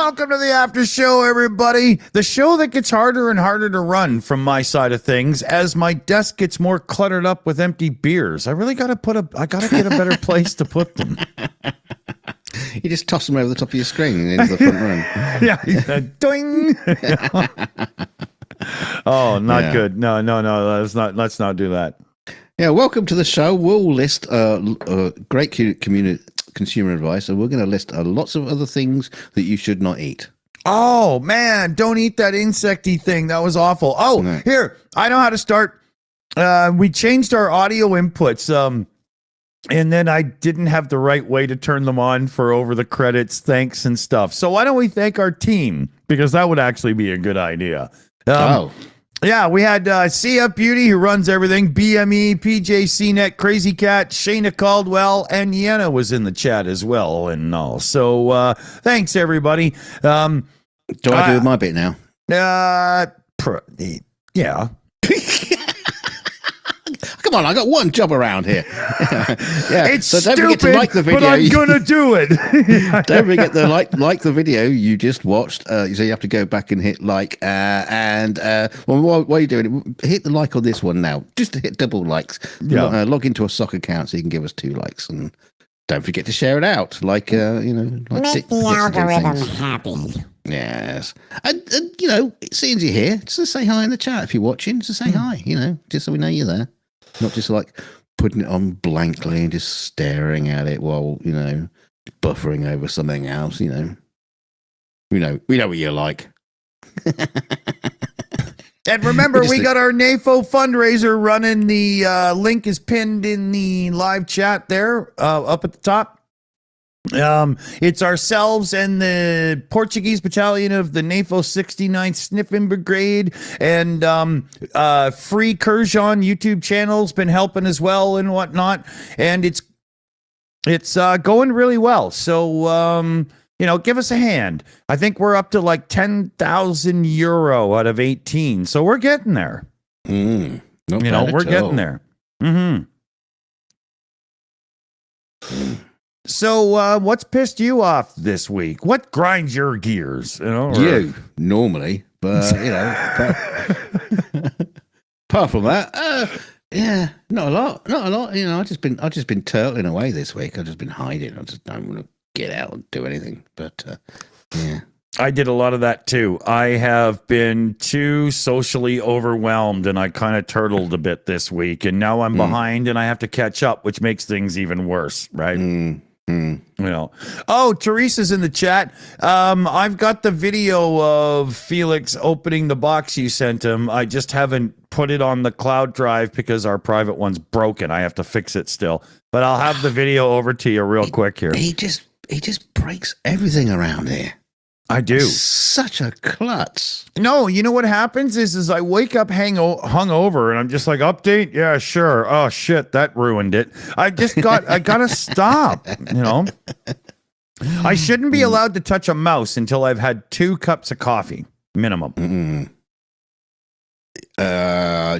Welcome to the after show, everybody. The show that gets harder and harder to run from my side of things as my desk gets more cluttered up with empty beers. I really got to get a better place to put them. You just toss them over the top of your screen into the front room. Yeah. Doing. Oh, not good. No. Let's not do that. Yeah, welcome to the show. We'll list great consumer advice, and we're going to list lots of other things that you should not eat. Oh, man, don't eat that insecty thing. That was awful. Oh, no. Here, I know how to start. We changed our audio inputs, and then I didn't have the right way to turn them on for over the credits, thanks and stuff. So why don't we thank our team? Because that would actually be a good idea. Yeah, we had Sia Beauty, who runs everything, BME, PJ CNET, Crazy Cat, Shayna Caldwell, and Yenna was in the chat as well and all. So thanks, everybody. Do I do with my bit now? Yeah. Come on, I got one job around here. Yeah. It's so don't stupid, forget to like the video. But I'm gonna do it. Don't forget to like the video you just watched. So you have to go back and hit like while you're doing it, hit the like on this one now. Just to hit double likes. Yeah. Log into a sock account so you can give us 2 likes, and don't forget to share it out. Like make the algorithm happy. Yes, and seeing you here, just say hi in the chat if you're watching. Just say hi, just so we know you're there. Not just like putting it on blankly and just staring at it while, buffering over something else, We know what you're like. And remember, we got our NAFO fundraiser running. The link is pinned in the live chat there, up at the top. It's ourselves and the Portuguese battalion of the NAFO 69th Sniffing Brigade, and Free Kurjan YouTube channel's been helping as well and whatnot, and it's going really well. So give us a hand. I think we're up to like 10,000 euro out of 18, so we're getting there. We're getting there. Mm-hmm. So, what's pissed you off this week? What grinds your gears? You normally, but apart from that, not a lot. I've just been turtling away this week. I've just been hiding. I just don't want to get out and do anything. But yeah. I did a lot of that too. I have been too socially overwhelmed, and I kind of turtled a bit this week, and now I'm behind and I have to catch up, which makes things even worse, right? Oh, Teresa's in the chat. I've got the video of Felix opening the box you sent him. I just haven't put it on the cloud drive because our private one's broken. I have to fix it still, but I'll have the video over to you real quick here. He just breaks everything around here. I do. Such a klutz. No, you know what happens is I wake up hungover and I'm just like, update? Yeah, sure. Oh, shit, that ruined it. I gotta stop, I shouldn't be allowed to touch a mouse until I've had 2 cups of coffee, minimum. Do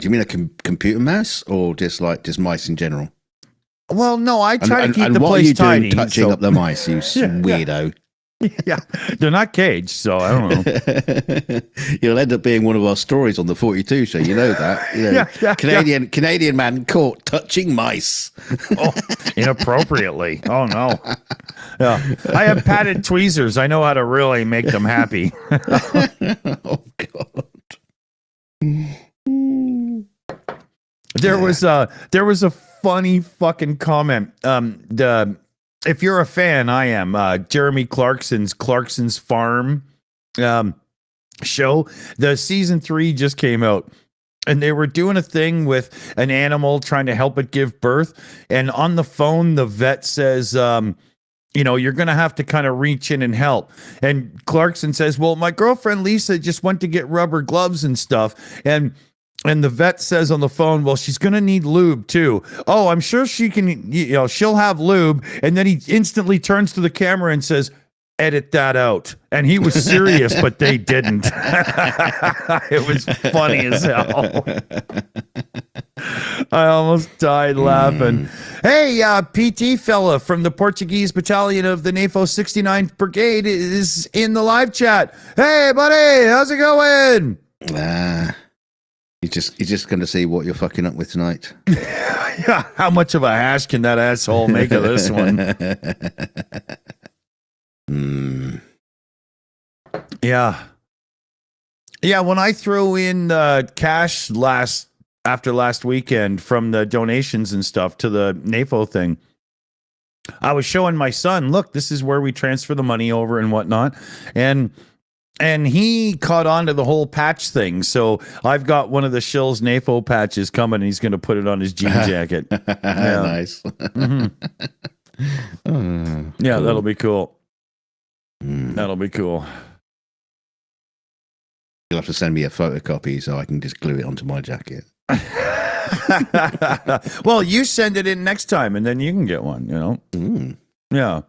you mean a computer mouse or just mice in general? Well, no, I try to keep the place tidy. What are you doing touching up the mice, you weirdo? Yeah, they're not caged, so I don't know. You'll end up being one of our stories on the 42 show. You know that. Canadian man caught touching mice. Oh, inappropriately. Oh no. Yeah, I have padded tweezers. I know how to really make them happy. Oh God. There was a funny fucking comment. If you're a fan, I am. Jeremy Clarkson's Farm show. The season 3 just came out, and they were doing a thing with an animal trying to help it give birth. And on the phone, the vet says, you're going to have to kind of reach in and help. And Clarkson says, well, my girlfriend Lisa just went to get rubber gloves and stuff. And the vet says on the phone, well, she's going to need lube too. Oh, I'm sure she can, she'll have lube. And then he instantly turns to the camera and says, edit that out. And he was serious, but they didn't. It was funny as hell. I almost died laughing. Hey, PT fella from the Portuguese battalion of the NAFO 69th Brigade is in the live chat. Hey, buddy, how's it going? He's just going to see what you're fucking up with tonight. Yeah, how much of a hash can that asshole make of this one? Yeah. Yeah, when I threw in cash after last weekend from the donations and stuff to the NAFO thing, I was showing my son, look, this is where we transfer the money over and whatnot. And he caught on to the whole patch thing. So I've got one of the Shills NAFO patches coming, and he's going to put it on his jean jacket. Yeah. Nice. Yeah, cool. That'll be cool. That'll be cool. You'll have to send me a photocopy so I can just glue it onto my jacket. Well, you send it in next time, and then you can get one, Yeah.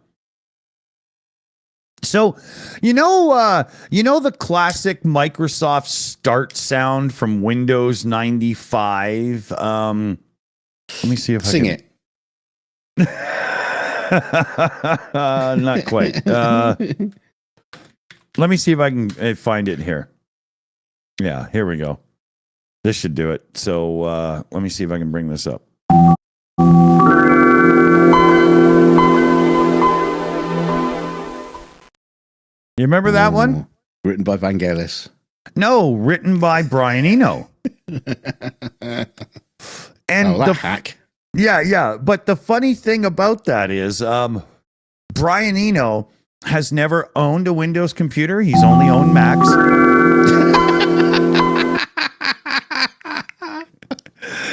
So, you know the classic Microsoft start sound from Windows 95? Let me see if Sing I can... it. Not quite. Let me see if I can find it here. Yeah, here we go. This should do it. So let me see if I can bring this up. You remember that one? Written by Vangelis. No, written by Brian Eno. And the hack. Yeah. But the funny thing about that is Brian Eno has never owned a Windows computer. He's only owned Macs.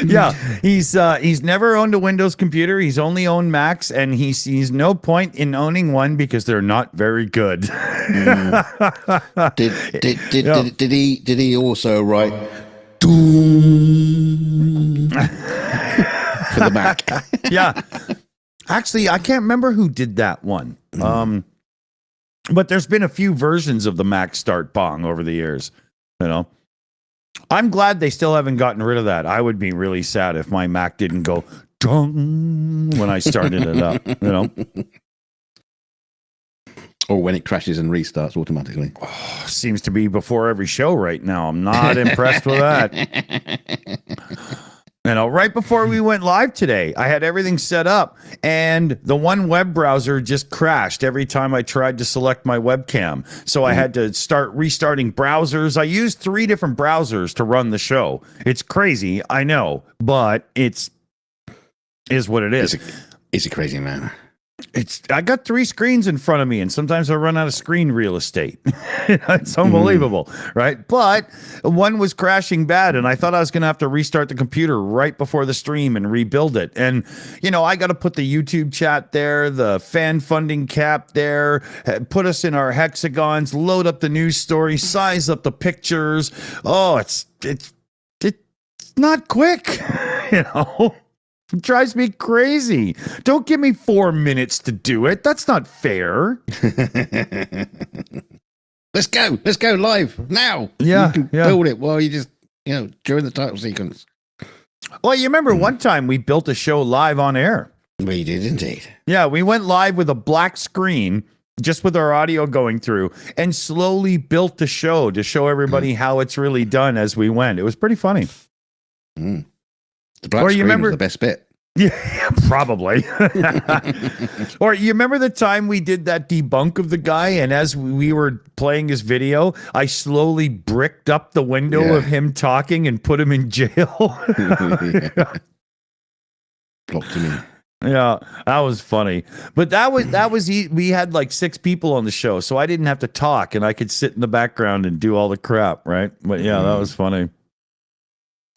Yeah, he's never owned a Windows computer. He's only owned Macs, and he sees no point in owning one because they're not very good. Did he also write Doom for the Mac? Yeah, actually, I can't remember who did that one. But there's been a few versions of the Mac Start Bong over the years. I'm glad they still haven't gotten rid of that. I would be really sad if my Mac didn't go dong when I started it up, Or when it crashes and restarts automatically. Oh, seems to be before every show right now. I'm not impressed with that. Right before we went live today, I had everything set up, and the one web browser just crashed every time I tried to select my webcam. So I had to start restarting browsers. I used 3 different browsers to run the show. It's crazy, I know, but is what it is. It's a crazy man. I got 3 screens in front of me, and sometimes I run out of screen real estate. It's unbelievable, right? But one was crashing bad, and I thought I was going to have to restart the computer right before the stream and rebuild it. And, I got to put the YouTube chat there, the fan funding cap there, put us in our hexagons, load up the news story, size up the pictures. Oh, it's not quick, It drives me crazy. Don't give me 4 minutes to do it. That's not fair. Let's go live now. Yeah, you can build it while you just, during the title sequence. Well, you remember one time we built a show live on air. We did indeed. Yeah, we went live with a black screen, just with our audio going through, and slowly built the show to show everybody how it's really done as we went. It was pretty funny. The black screen was the best bit. Yeah, probably. Or you remember the time we did that debunk of the guy, and as we were playing his video, I slowly bricked up the window of him talking and put him in jail? Blocked him in. Yeah, that was funny. But we had like 6 people on the show, so I didn't have to talk, and I could sit in the background and do all the crap, right? But yeah, that was funny.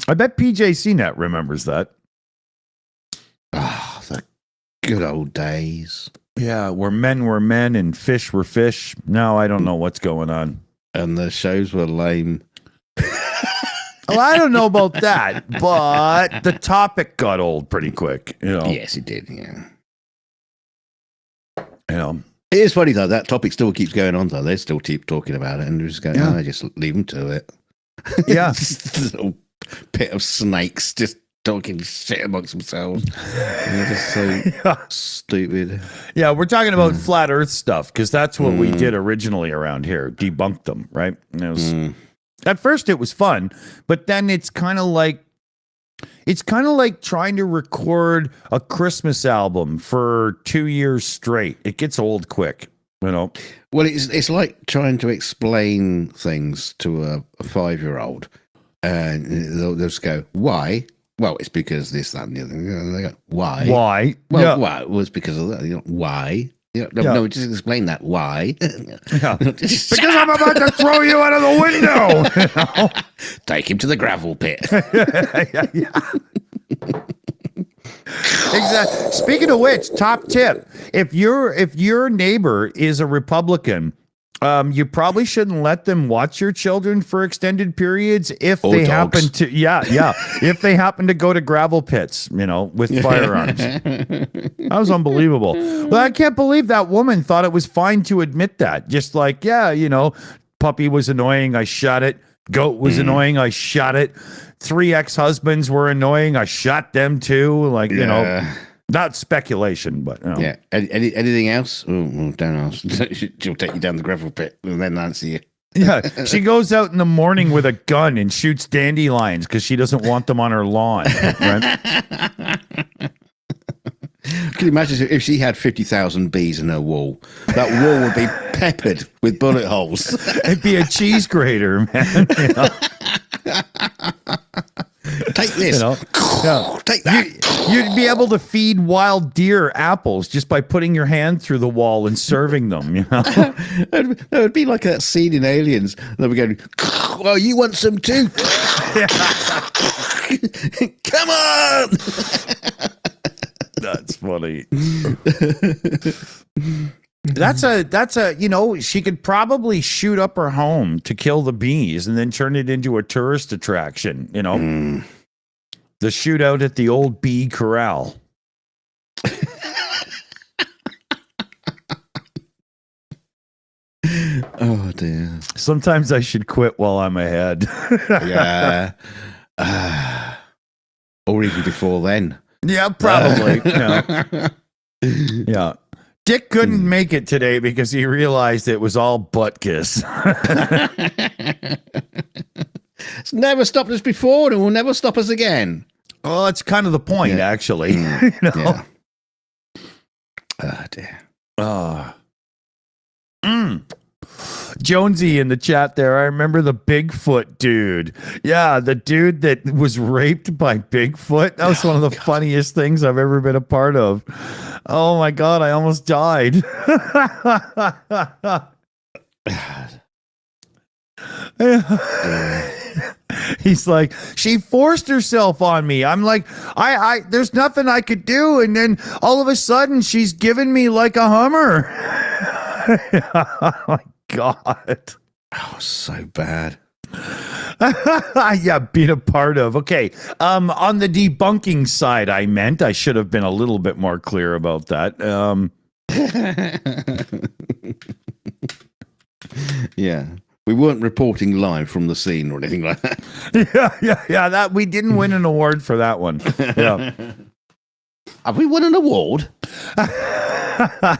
I bet PJCnet remembers that. Ah, the good old days. Yeah, where men were men and fish were fish. Now I don't know what's going on. And the shows were lame. Well, I don't know about that, but the topic got old pretty quick. Yes, it did. Yeah. It is funny though. That topic still keeps going on though. They still keep talking about it, and just going, just leave them to it. Yeah. Just a little pit of snakes just talking shit amongst themselves. They're just so stupid. Yeah, we're talking about flat Earth stuff because that's what we did originally around here. Debunked them, right? And it was at first it was fun, but then it's kind of like trying to record a Christmas album for 2 years straight. It gets old quick, you know. Well, it's like trying to explain things to a 5-year-old, and they'll just go, "Why?" Well, it's because this, that, and the other. And they go, "Why? Why? Well, why? It was because of that. You know, why? No, just explain that. Why? Yeah. Because I'm about to throw you out of the window. You know? Take him to the gravel pit. Exactly. Speaking of which, top tip: if your neighbor is a Republican, you probably shouldn't let them watch your children for extended periods if they happen to if they happen to go to gravel pits, you know, with firearms. That was unbelievable. Well, I can't believe that woman thought it was fine to admit that. Just like, yeah, you know, puppy was annoying, I shot it. Goat was annoying, I shot it. 3 ex-husbands were annoying, I shot them too. Like, you know, not speculation, but you know. Yeah. Anything else? Oh, don't ask. She'll take you down the gravel pit and then answer you. Yeah, she goes out in the morning with a gun and shoots dandelions because she doesn't want them on her lawn. Right? Can you imagine if she had 50,000 bees in her wall? That wall would be peppered with bullet holes. It'd be a cheese grater, man. You know? Take this. You know? Yeah. Take that. You'd be able to feed wild deer apples just by putting your hand through the wall and serving them. You know, That would be like that scene in Aliens. They'll be going, "Oh, you want some too? Come on!" That's funny. That's a you know, she could probably shoot up her home to kill the bees and then turn it into a tourist attraction, you know. The shootout at the old bee corral. Oh dear. Sometimes I should quit while I'm ahead. Yeah. Or even before then. Yeah, probably. Yeah. Yeah. Dick couldn't make it today because he realized it was all butt kiss. It's never stopped us before and will never stop us again. Well, that's kind of the point, actually. You know? Yeah. Oh, dear. Jonesy in the chat there. I remember the Bigfoot dude. Yeah, the dude that was raped by Bigfoot. That was one of the funniest things I've ever been a part of. Oh my God, I almost died. He's like, she forced herself on me. I'm like, I there's nothing I could do. And then all of a sudden she's giving me like a Hummer. Oh my God. Oh, so bad. Yeah, being a part of. Okay. On the debunking side, I should have been a little bit more clear about that. Yeah. We weren't reporting live from the scene or anything like that. Yeah. That we didn't win an award for that one. Yeah. Have we won an award? I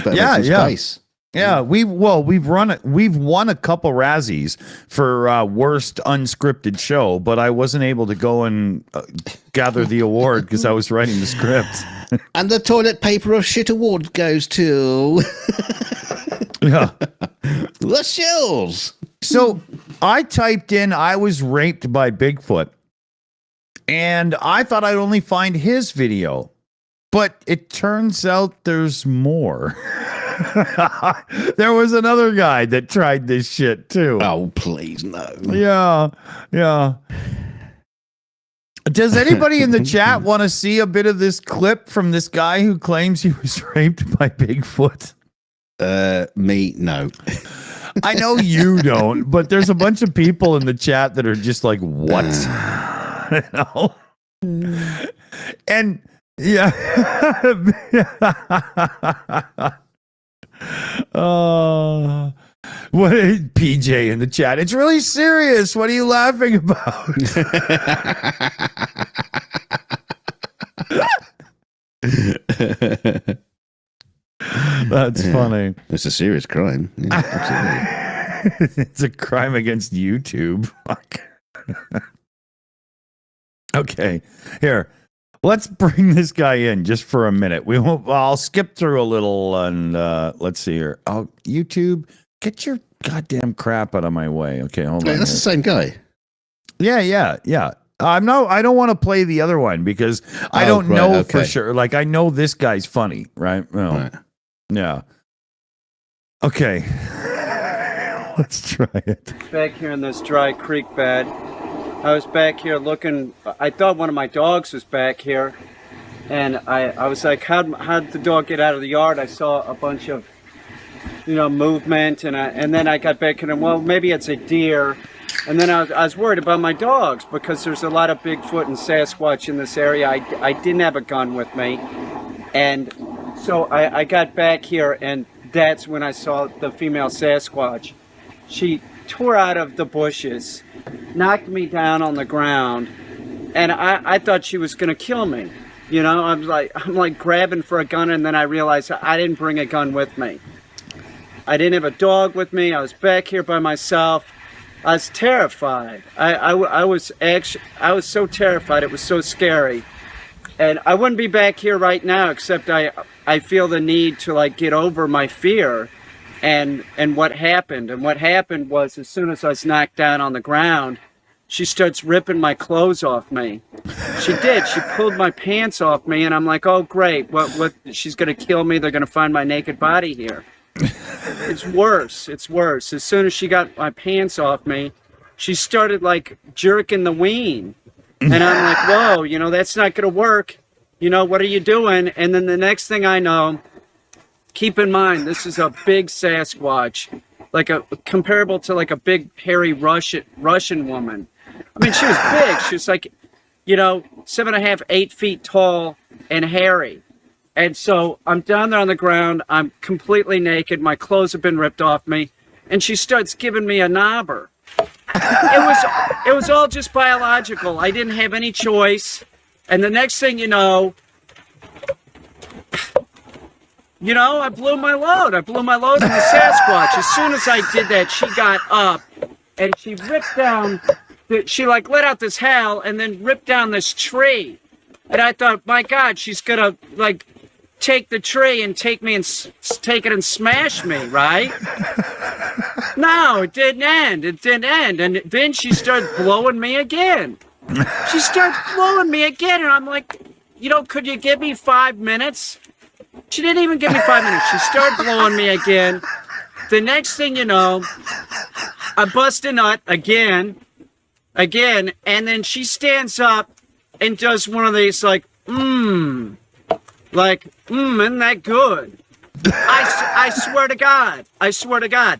bet Yeah. Space. Yeah, we've won a couple Razzies for worst unscripted show, but I wasn't able to go and gather the award because I was writing the script. And the toilet paper of shit award goes to Yeah, the Shills. so I typed in I was raped by Bigfoot, and I thought I'd only find his video, but it turns out there's more. There was another guy that tried this shit too. Oh, please, no. Yeah. Does anybody in the chat want to see a bit of this clip from this guy who claims he was raped by Bigfoot? Me, no. I know you don't, but there's a bunch of people in the chat that are just like, what? You know? And yeah. What PJ in the chat? It's really serious. What are you laughing about? That's funny. It's a serious crime. Yeah, absolutely. It's a crime against YouTube. Fuck. Okay, here. Let's bring this guy in just for a minute. I'll skip through a little and let's see here. Oh, YouTube, get your goddamn crap out of my way. Okay, hold on. That's the same guy. Yeah. I don't want to play the other one because I don't know for sure. Like I know this guy's funny, right? Well, Right. yeah. Okay. Let's try it. Back here in this dry creek bed. I was back here looking. I thought one of my dogs was back here, and I was like, how'd the dog get out of the yard? I saw a bunch of, movement, and then I got back and well, maybe it's a deer, and then I was worried about my dogs because there's a lot of Bigfoot and Sasquatch in this area. I didn't have a gun with me, and so I got back here, and that's when I saw the female Sasquatch. She tore out of the bushes, knocked me down on the ground, and I thought she was gonna kill me. I'm like grabbing for a gun, and then I realized I didn't bring a gun with me. I didn't have a dog with me. I was back here by myself. I was terrified. I was so terrified. It was so scary, and I wouldn't be back here right now except I feel the need to like get over my fear. And what happened? And what happened was, as soon as I was knocked down on the ground, she starts ripping my clothes off me. She did. She pulled my pants off me, and I'm like, oh, great. What? She's going to kill me. They're going to find my naked body here. It's worse. It's worse. As soon as she got my pants off me, she started, like, jerking the ween. And I'm like, whoa, that's not going to work. What are you doing? And then the next thing I know, keep in mind, this is a big Sasquatch, comparable to like a big hairy Russian woman. I mean, she was big. She was like, 7.5, 8 feet tall and hairy. And so I'm down there on the ground. I'm completely naked. My clothes have been ripped off me. And she starts giving me a knobber. It was all just biological. I didn't have any choice. And the next thing you know, I blew my load. I blew my load in the Sasquatch. As soon as I did that, she got up and she ripped down, she like let out this howl and then ripped down this tree. And I thought, my God, she's gonna like take the tree and take it and smash me, right? No, it didn't end. It didn't end. And then she started blowing me again. She starts blowing me again, and I'm like, could you give me 5 minutes? She didn't even give me 5 minutes. She started blowing me again. The next thing you know, I bust a nut again, and then she stands up and does one of these isn't that good? I swear to God.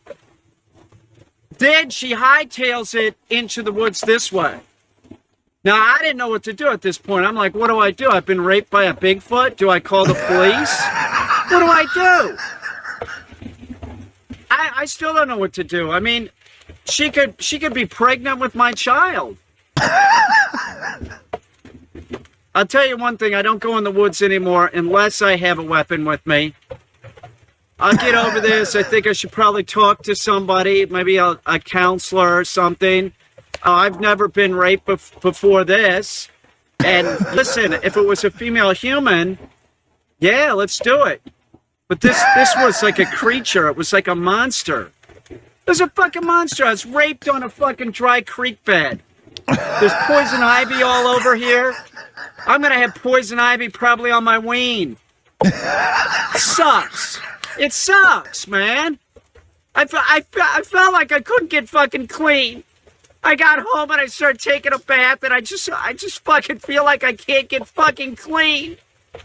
Then she hightails it into the woods this way. Now, I didn't know what to do at this point. I'm like, what do I do? I've been raped by a Bigfoot? Do I call the police? What do I do? I still don't know what to do. I mean, she could be pregnant with my child. I'll tell you one thing. I don't go in the woods anymore unless I have a weapon with me. I'll get over this. I think I should probably talk to somebody, maybe a counselor or something. I've never been raped before this. And listen, if it was a female human, yeah, let's do it. But this was like a creature. It was like a monster. It was a fucking monster. I was raped on a fucking dry creek bed. There's poison ivy all over here. I'm going to have poison ivy probably on my ween. Sucks. It sucks, man. I felt like I couldn't get fucking clean. I got home and I started taking a bath, and I just fucking feel like I can't get fucking clean.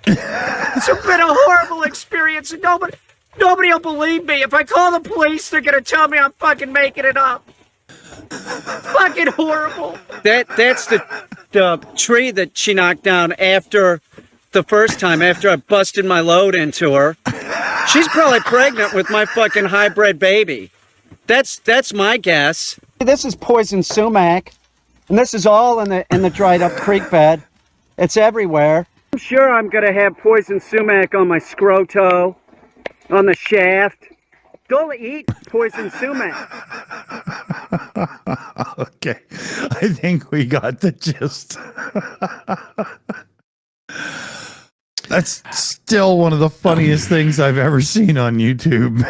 It's been a horrible experience, and nobody will believe me. If I call the police, they're gonna tell me I'm fucking making it up. Fucking horrible. That's the tree that she knocked down after the first time, after I busted my load into her. She's probably pregnant with my fucking hybrid baby. That's my guess. This is poison sumac, and this is all in the dried up creek bed. It's everywhere. I'm sure I'm gonna have poison sumac on my scroto. on the shaft. Don't eat poison sumac. Okay, I think we got the gist. That's still one of the funniest things I've ever seen on YouTube.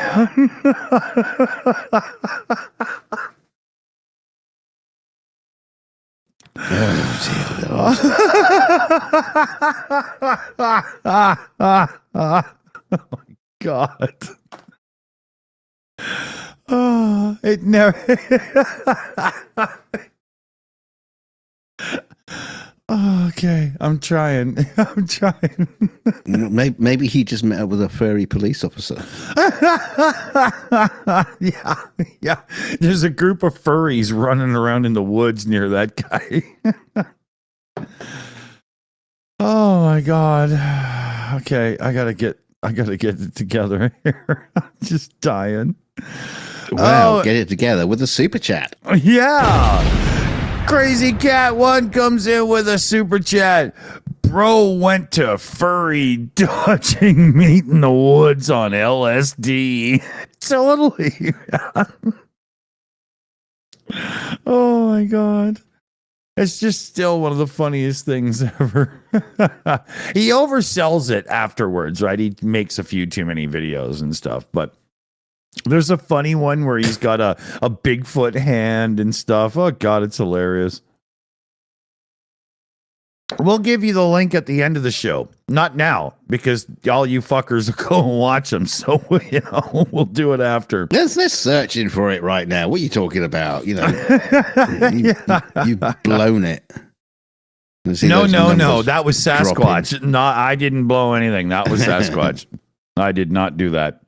Oh my God. Oh, it never. Okay, I'm trying. I'm trying. Maybe he just met up with a furry police officer. Yeah. There's a group of furries running around in the woods near that guy. Oh my God. Okay, I gotta get it together here. I'm just dying. Wow, get it together with a super chat. Yeah. Crazy Cat 1 comes in with a super chat. Bro went to furry dodging meat in the woods on LSD. Totally. Oh my God. It's just still one of the funniest things ever. He oversells it afterwards, right? He makes a few too many videos and stuff, but there's a funny one where he's got a Bigfoot hand and stuff. Oh God, it's hilarious. We'll give you the link at the end of the show. Not now, because all you fuckers will go and watch them. So, we'll do it after. Let's searching for it right now. What are you talking about? You've blown it. No. That was Sasquatch. Dropping. No, I didn't blow anything. That was Sasquatch. I did not do that.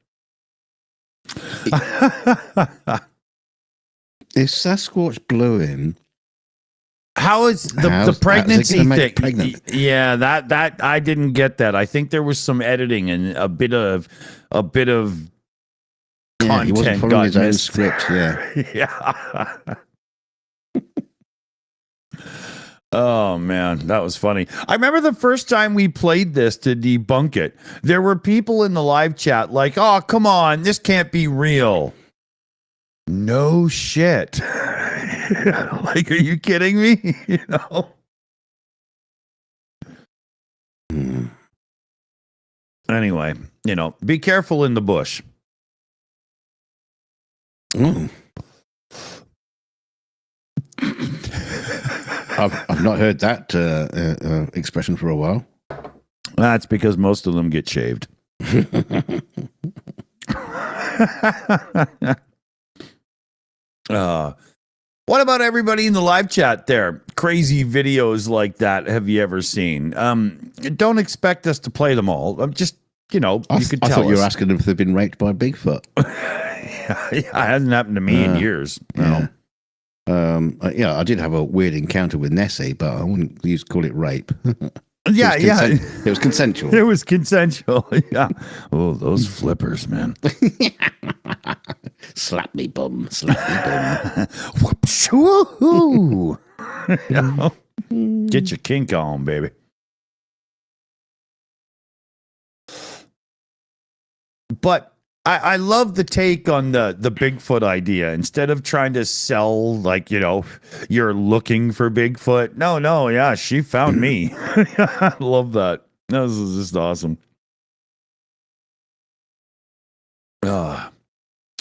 If Sasquatch blew him, how is the pregnancy thing? Pregnant? Yeah, that I didn't get that. I think there was some editing and a bit of content. He wasn't following his own script. Yeah, yeah. Oh man, that was funny. I remember the first time we played this to debunk it. There were people in the live chat like, "Oh, come on, this can't be real." No shit. Like, are you kidding me? Anyway, be careful in the bush. Mm. I've not heard that expression for a while. That's because most of them get shaved. What about everybody in the live chat there? Crazy videos like that have you ever seen? Don't expect us to play them all. Just, you could tell us. I thought you were asking them if they've been raped by Bigfoot. Yeah, it hasn't happened to me in years. Yeah. I did have a weird encounter with Nessie, but I wouldn't call it rape. It was consensual. It was consensual. Yeah. Oh, those flippers, man. Slap me bum. Whoops. Woo-hoo. Get your kink on, baby. But I love the take on the Bigfoot idea. Instead of trying to sell, you're looking for Bigfoot. No, yeah, she found me. I love that. This is just awesome.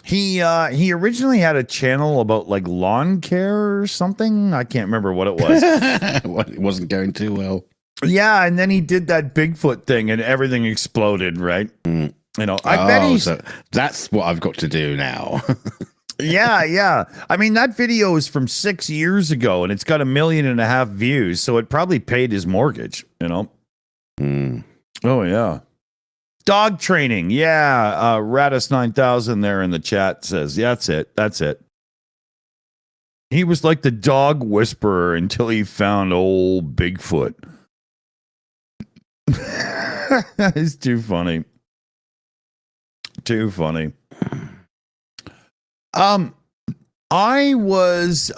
He originally had a channel about lawn care or something. I can't remember what it was. It wasn't going too well. Yeah, and then he did that Bigfoot thing and everything exploded, right? I bet so that's what I've got to do now. Yeah. I mean, that video is from 6 years ago and it's got 1.5 million views. So it probably paid his mortgage, Oh, yeah. Dog training. Yeah. Radis 9000 there in the chat says, yeah, that's it. He was like the dog whisperer until he found old Bigfoot. It's too funny. Too funny. I was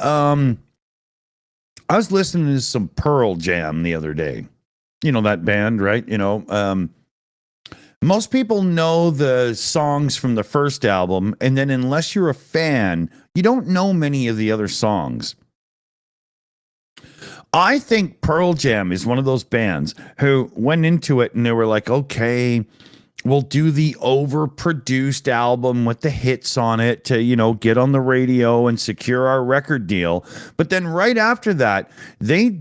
listening to some Pearl Jam the other day. That band, right? Most people know the songs from the first album, and then unless you're a fan, you don't know many of the other songs. I think Pearl Jam is one of those bands who went into it and they were like, okay, we'll do the overproduced album with the hits on it to, get on the radio and secure our record deal. But then right after that, they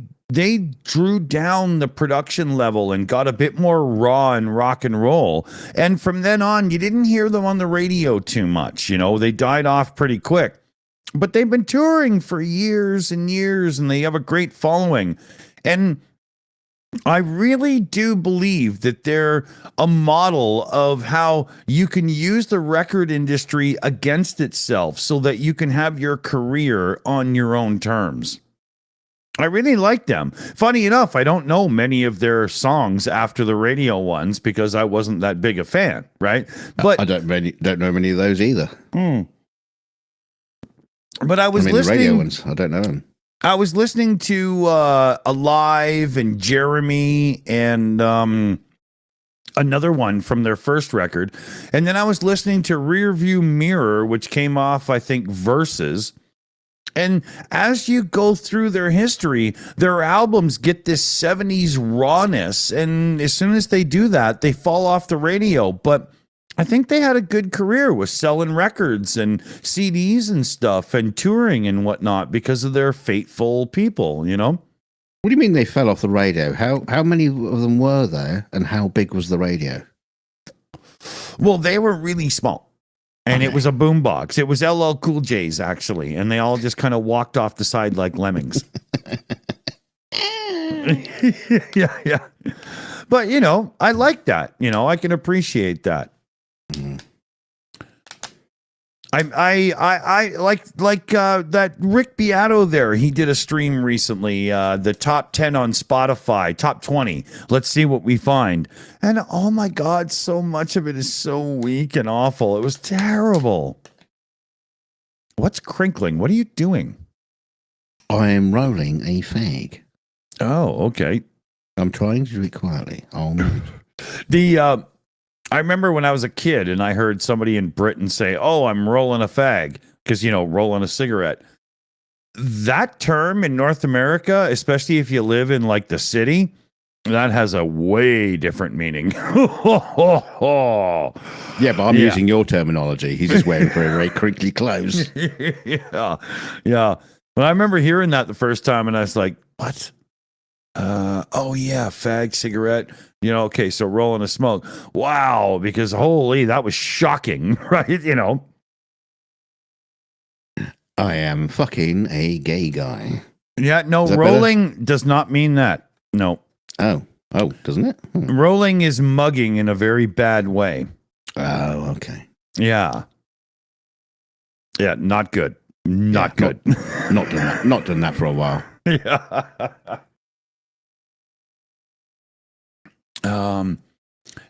drew down the production level and got a bit more raw and rock and roll. And from then on, you didn't hear them on the radio too much. They died off pretty quick. But they've been touring for years and years, and they have a great following. And I really do believe that they're a model of how you can use the record industry against itself so that you can have your career on your own terms. I really like them. Funny enough, I don't know many of their songs after the radio ones because I wasn't that big a fan, right? But I don't know many of those either. But I was listening. The radio ones, I don't know them. I was listening to Alive and Jeremy and another one from their first record. And then I was listening to Rearview Mirror, which came off, I think, Versus. And as you go through their history, their albums get this 70s rawness. And as soon as they do that, they fall off the radio. But I think they had a good career with selling records and CDs and stuff and touring and whatnot because of their faithful people, What do you mean they fell off the radio? How many of them were there and how big was the radio? Well, they were really small. And It was a boombox. It was LL Cool J's, actually. And they all just kind of walked off the side like lemmings. Yeah. But, I like that. I can appreciate that. I like that Rick Beato there. He did a stream recently, the top 10 on Spotify, top 20. Let's see what we find. And oh my God, so much of it is so weak and awful. It was terrible. What's crinkling? What are you doing? I am rolling a fag. Oh, okay. I'm trying to do it quietly. I remember when I was a kid and I heard somebody in Britain say, "Oh, I'm rolling a fag," because, rolling a cigarette. That term in North America, especially if you live in like the city, that has a way different meaning. Yeah, but I'm using your terminology. He's just wearing very, very crinkly clothes. Yeah. But I remember hearing that the first time and I was like, what? Oh yeah, fag, cigarette. Okay, so rolling a smoke. Wow, because holy, that was shocking, right? I am fucking a gay guy. Yeah, no, rolling does not mean that. No. Oh, doesn't it? Rolling is mugging in a very bad way. Oh, okay. Yeah. Yeah, not good. Not good. Not done that. Not done that for a while. Yeah.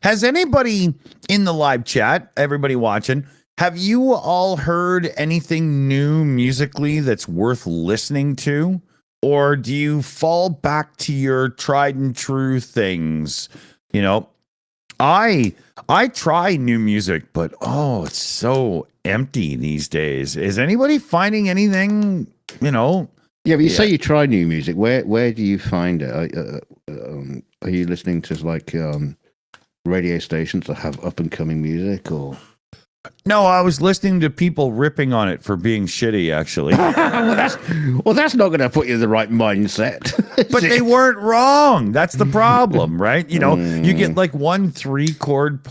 Has anybody in the live chat, everybody watching, have you all heard anything new musically that's worth listening to? Or do you fall back to your tried and true things? I try new music, but it's so empty these days. Is anybody finding anything, Yeah, but you say you try new music. Where do you find it? Are you listening to radio stations that have up and coming music, or? No, I was listening to people ripping on it for being shitty, actually. well, that's not going to put you in the right mindset. But they weren't wrong. That's the problem, right? You get like one three-chord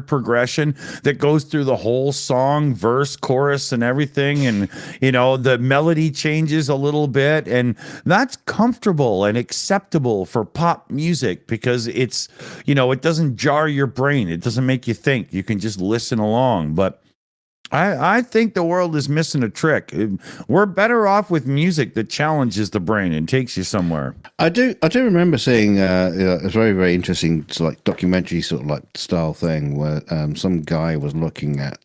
progression that goes through the whole song, verse, chorus, and everything. And, the melody changes a little bit. And that's comfortable and acceptable for pop music because it's, it doesn't jar your brain. It doesn't make you think. You can just listen along. But I think the world is missing a trick. We're better off with music that challenges the brain and takes you somewhere. I do remember seeing a very, very interesting documentary sort of style thing where some guy was looking at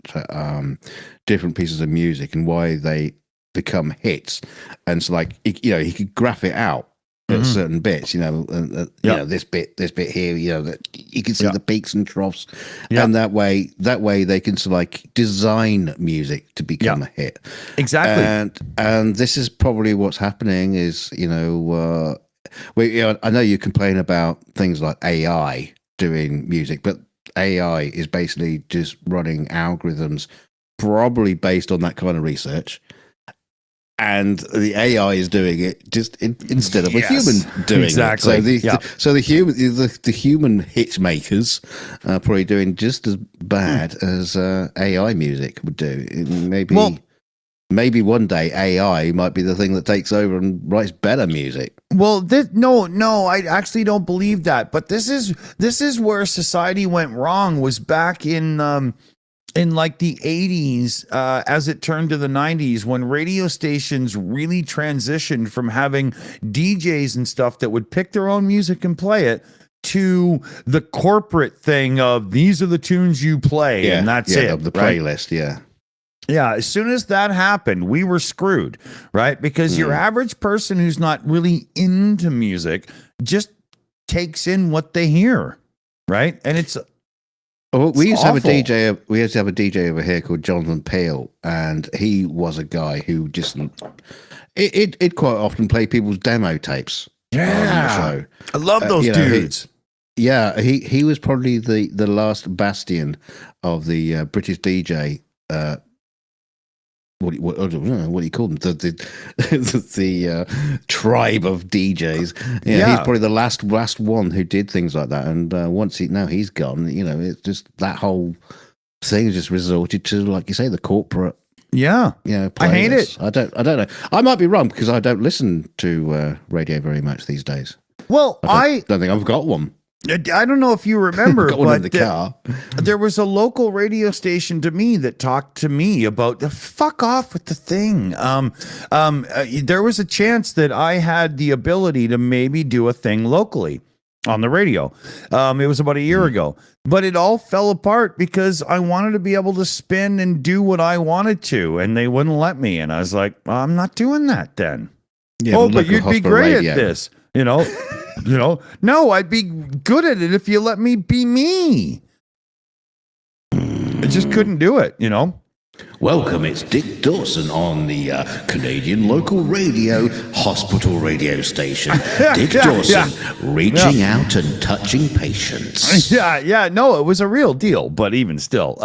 different pieces of music and why they become hits, and he could graph it out at certain bits, you know, this bit here, you know, that you can see the peaks and troughs, and that way they can sort of like design music to become a hit. Exactly. And this is probably what's happening is, you know, I know you complain about things like AI doing music, but AI is basically just running algorithms probably based on that kind of research. And the AI is doing it just instead of a human doing it. So the human hit makers are probably doing just as bad as AI music would do. Maybe one day AI might be the thing that takes over and writes better music. Well, no, I actually don't believe that. But this is where society went wrong. Was back in like the 80s, as it turned to the 90s, when radio stations really transitioned from having DJs and stuff that would pick their own music and play it to the corporate thing of these are the tunes you play and that's it. The playlist, Yeah, as soon as that happened, we were screwed, right? Because your average person who's not really into music just takes in what they hear, right? And it's we used to have a awful. DJ. We used to have a DJ over here called Jonathan Peel, and he was a guy who just it quite often play people's demo tapes. Yeah, I love those dudes. He was probably the last bastion of the British DJ. What do you call them? The tribe of DJs. Yeah, he's probably the last one who did things like that. And once he's gone, you know, it's just that whole thing just resorted to, like you say, the corporate. Yeah, I hate it. I don't know. I might be wrong because I don't listen to radio very much these days. Well, I don't think I've got one. I don't know if you remember, got one in the car. There was a local radio station to me that talked to me about the fuck off with the thing. There was a chance that I had the ability to maybe do a thing locally on the radio. It was about a year ago, but it all fell apart because I wanted to be able to spin and do what I wanted to, and they wouldn't let me. And I was like, I'm not doing that then. Yeah, but you'd be great at this, you know. No, I'd be good at it if you let me be me. I just couldn't do it, you know. Welcome, it's Dick Dawson on the Canadian local radio hospital radio station. Dick Dawson reaching out and touching patients. No, it was a real deal, but even still.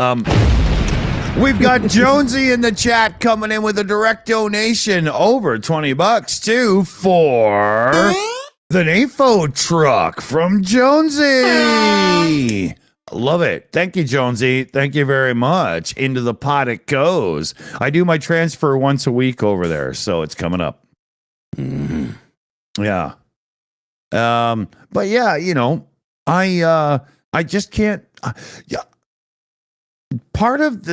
We've got Jonesy in the chat coming in with a direct donation over $20 too for the NAFO truck from Jonesy. Love it. Thank you, Jonesy. Thank you very much. Into the pot it goes. I do my transfer once a week over there, so it's coming up. Mm-hmm. Yeah. But yeah, you know, I just can't. Part of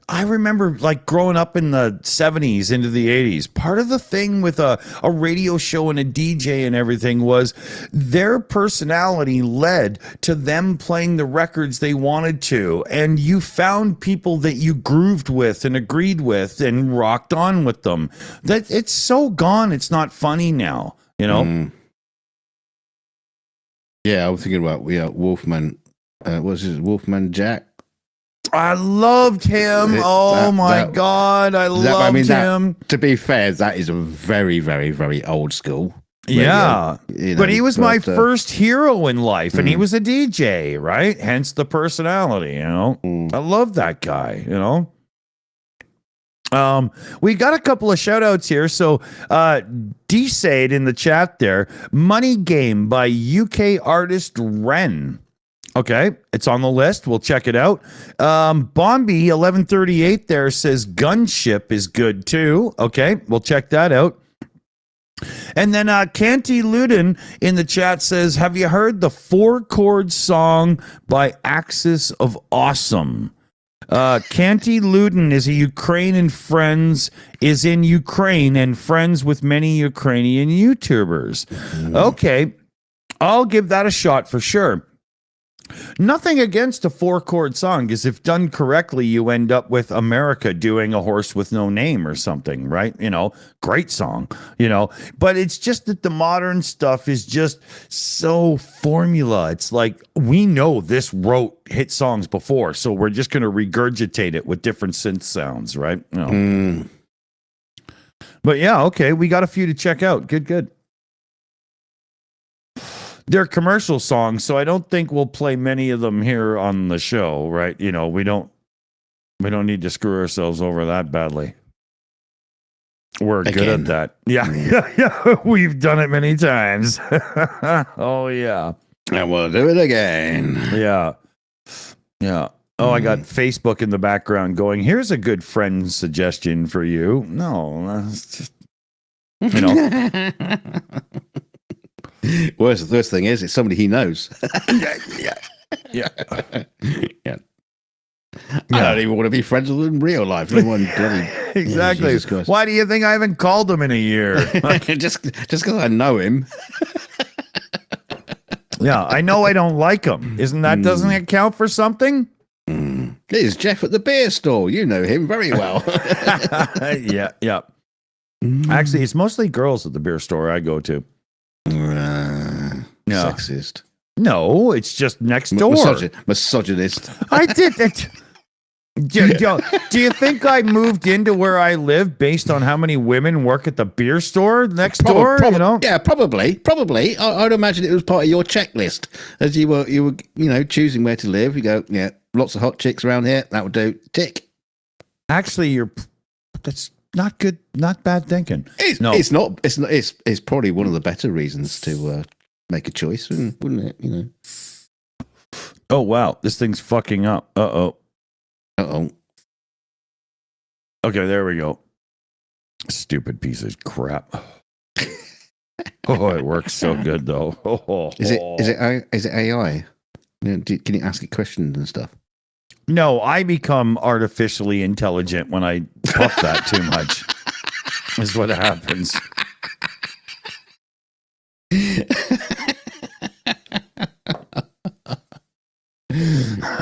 I remember like growing up in the 70s into the 80s, part of the thing with a radio show and a DJ and everything was their personality led to them playing the records they wanted to. And you found people that you grooved with and agreed with and rocked on with them. That it's so gone. It's not funny now, you know? Yeah, I was thinking about Wolfman. What's his Wolfman Jack? I loved him. My God. I loved him. To be fair, that is a very, very, very old school. Yeah. But he was my first hero in life, and he was a DJ, right? Hence the personality, you know? I love that guy, you know? We got a couple of shout outs here. So, D-Sade in the chat there, Money Game by UK artist Ren. Okay, it's on the list. We'll check it out. Bombi 1138 there says Gunship is good too. Okay, we'll check that out. And then Canty Luden in the chat says, have you heard the 4-chord song by Axis of Awesome? Canty Luden is a Ukrainian is in Ukraine and friends with many Ukrainian YouTubers. Okay, I'll give that a shot for sure. Nothing against a 4-chord song, because if done correctly, you end up with America doing A Horse with No Name or something, right? Great song, but it's just that the modern stuff is just so formula. It's like, we know this wrote hit songs before, so we're just going to regurgitate it with different synth sounds, right? But yeah, okay, we got a few to check out. Good. They're commercial songs, so I don't think we'll play many of them here on the show, right? We don't need to screw ourselves over that badly. We're good at that. Yeah. We've done it many times. Oh yeah. And we'll do it again. Yeah. Oh, I got Facebook in the background going, here's a good friend suggestion for you. No, that's just Worst thing is, it's somebody he knows. Yeah. I don't even want to be friends with them in real life. Exactly. Why do you think I haven't called him in a year? just because I know him. Yeah, I know I don't like him. Doesn't it count for something? Here's Jeff at the beer store. You know him very well. Yeah. Actually, it's mostly girls at the beer store I go to. Sexist. No, it's just next door. Misogynist. I did that. Do you think I moved into where I live based on how many women work at the beer store next door? Yeah, probably. I'd imagine it was part of your checklist as you were, choosing where to live. You go, yeah, lots of hot chicks around here. That would do. Tick. Actually, that's not good. Not bad thinking. It's not. It's probably one of the better reasons to make a choice, wouldn't it? Oh wow, this thing's fucking up. Uh-oh. Okay, there we go. Stupid piece of crap. Oh, it works so good though. Is it AI? Can you ask it questions and stuff? No, I become artificially intelligent when I puff that too much. Is what happens.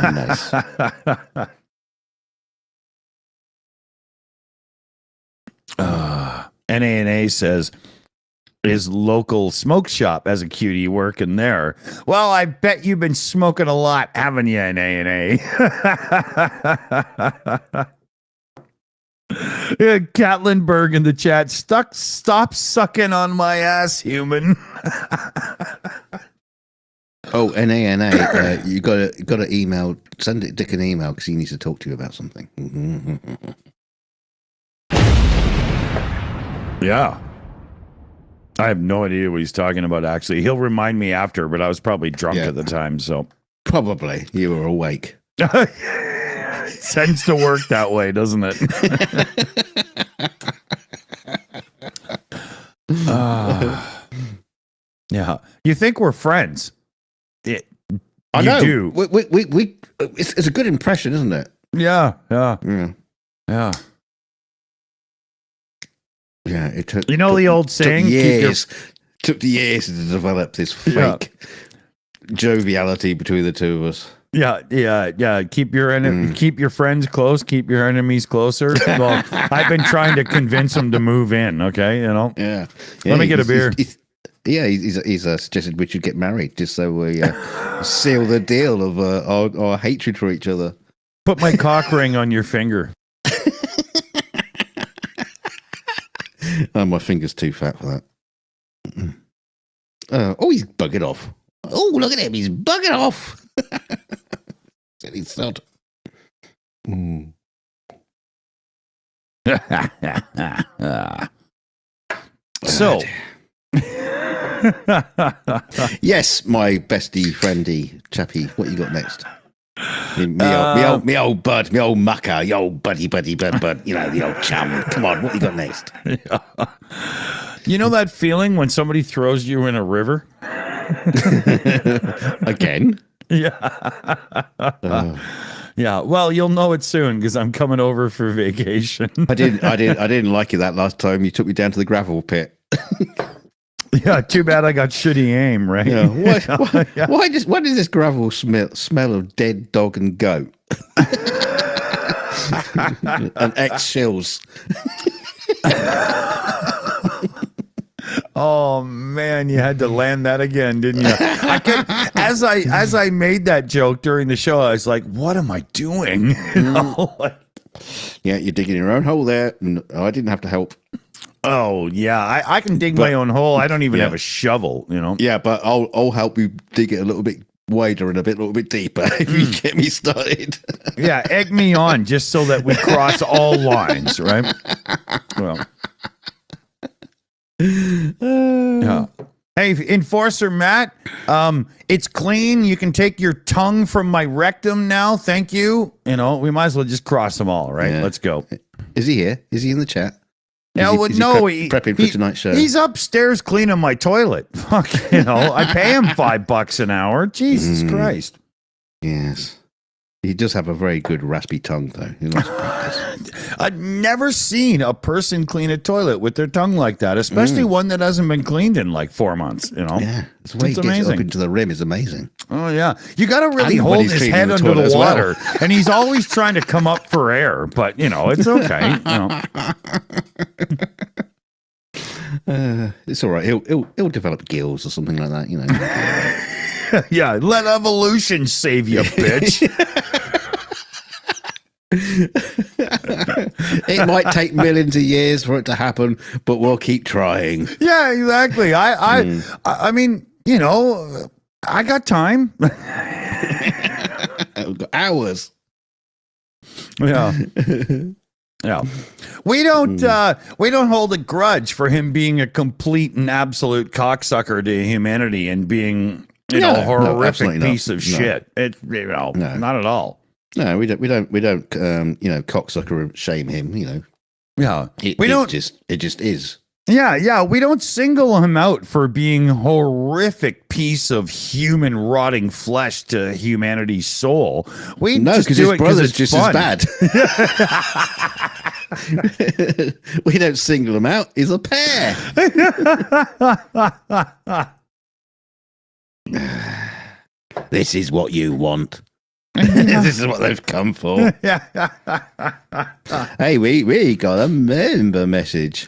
Nice. NANA says, his local smoke shop as a cutie working there. Well, I bet you've been smoking a lot, haven't you, NANA? Yeah, Catlinberg in the chat, stop sucking on my ass, human. Oh, NANA, you got to email, send it Dick an email because he needs to talk to you about something. Yeah. I have no idea what he's talking about, actually. He'll remind me after, but I was probably drunk at the time, so. Probably. You were awake. Tends to work that way, doesn't it? Yeah. You think we're friends. I know. Do. It's a good impression, isn't it? Yeah. Yeah, it took. You know the old saying? Took years to develop this fake joviality between the two of us. Yeah. Keep your friends close. Keep your enemies closer. Well, I've been trying to convince them to move in. Okay, Yeah. Let me get a beer. He's suggested we should get married just so we seal the deal of our hatred for each other. Put my cock ring on your finger. Oh, my finger's too fat for that. He's buggered off. Oh, look at him. He's buggered off. Silly sod. So. Yes, my bestie, friendy, chappy. What you got next? Me old bud, me old mucker, your old buddy, bud, the old chum. Come on, what you got next? You know that feeling when somebody throws you in a river? Again? Yeah. Yeah. Well, you'll know it soon because I'm coming over for vacation. I didn't like it that last time. You took me down to the gravel pit. Yeah, too bad I got shitty aim, right? Yeah. Why does this gravel smell of dead dog and goat? And ex-Shills. Oh man, you had to land that again, didn't you? As I made that joke during the show, I was like, "What am I doing?" You know, like, Yeah, you're digging your own hole there. I didn't have to help. oh yeah, I can dig my own hole. I don't even have a shovel, you know. Yeah, but I'll help you dig it a little bit wider and a little bit deeper if you get me started. Yeah, egg me on just so that we cross all lines, right? Well, yeah. Hey, Enforcer Matt, it's clean. You can take your tongue from my rectum now. Thank you. You know, we might as well just cross them all, right? Yeah. Let's go. Is he here? Is he in the chat? No, Prepping for tonight's show. He's upstairs cleaning my toilet. Fuck, you know, I pay him $5 an hour. Jesus Christ. Yes. He does have a very good raspy tongue, though. He likes to practice. I've never seen a person clean a toilet with their tongue like that, especially one that hasn't been cleaned in like 4 months, you know? Yeah. The way he gets up into the rim is amazing. Oh, yeah. You got to really And when hold he's his cleaning head the under toilet the as well. water. And he's always trying to come up for air, but, you know, it's okay. You know. It's all right. He'll develop gills or something like that, you know. Yeah, let evolution save you, bitch. It might take millions of years for it to happen, but we'll keep trying. Yeah, exactly. I mean, you know, I got time. We've got hours. Yeah. Yeah. We don't hold a grudge for him being a complete and absolute cocksucker to humanity and being, you know, a horrific piece of shit. It, you know, not at all. No, we don't, you know, cocksucker shame him, you know. Yeah. It just is. Yeah, we don't single him out for being a horrific piece of human rotting flesh to humanity's soul. We no, because his brother's just fun. as bad. We don't single him out. He's a pair. This is what you want. This is what they've come for. Hey, we got a member message.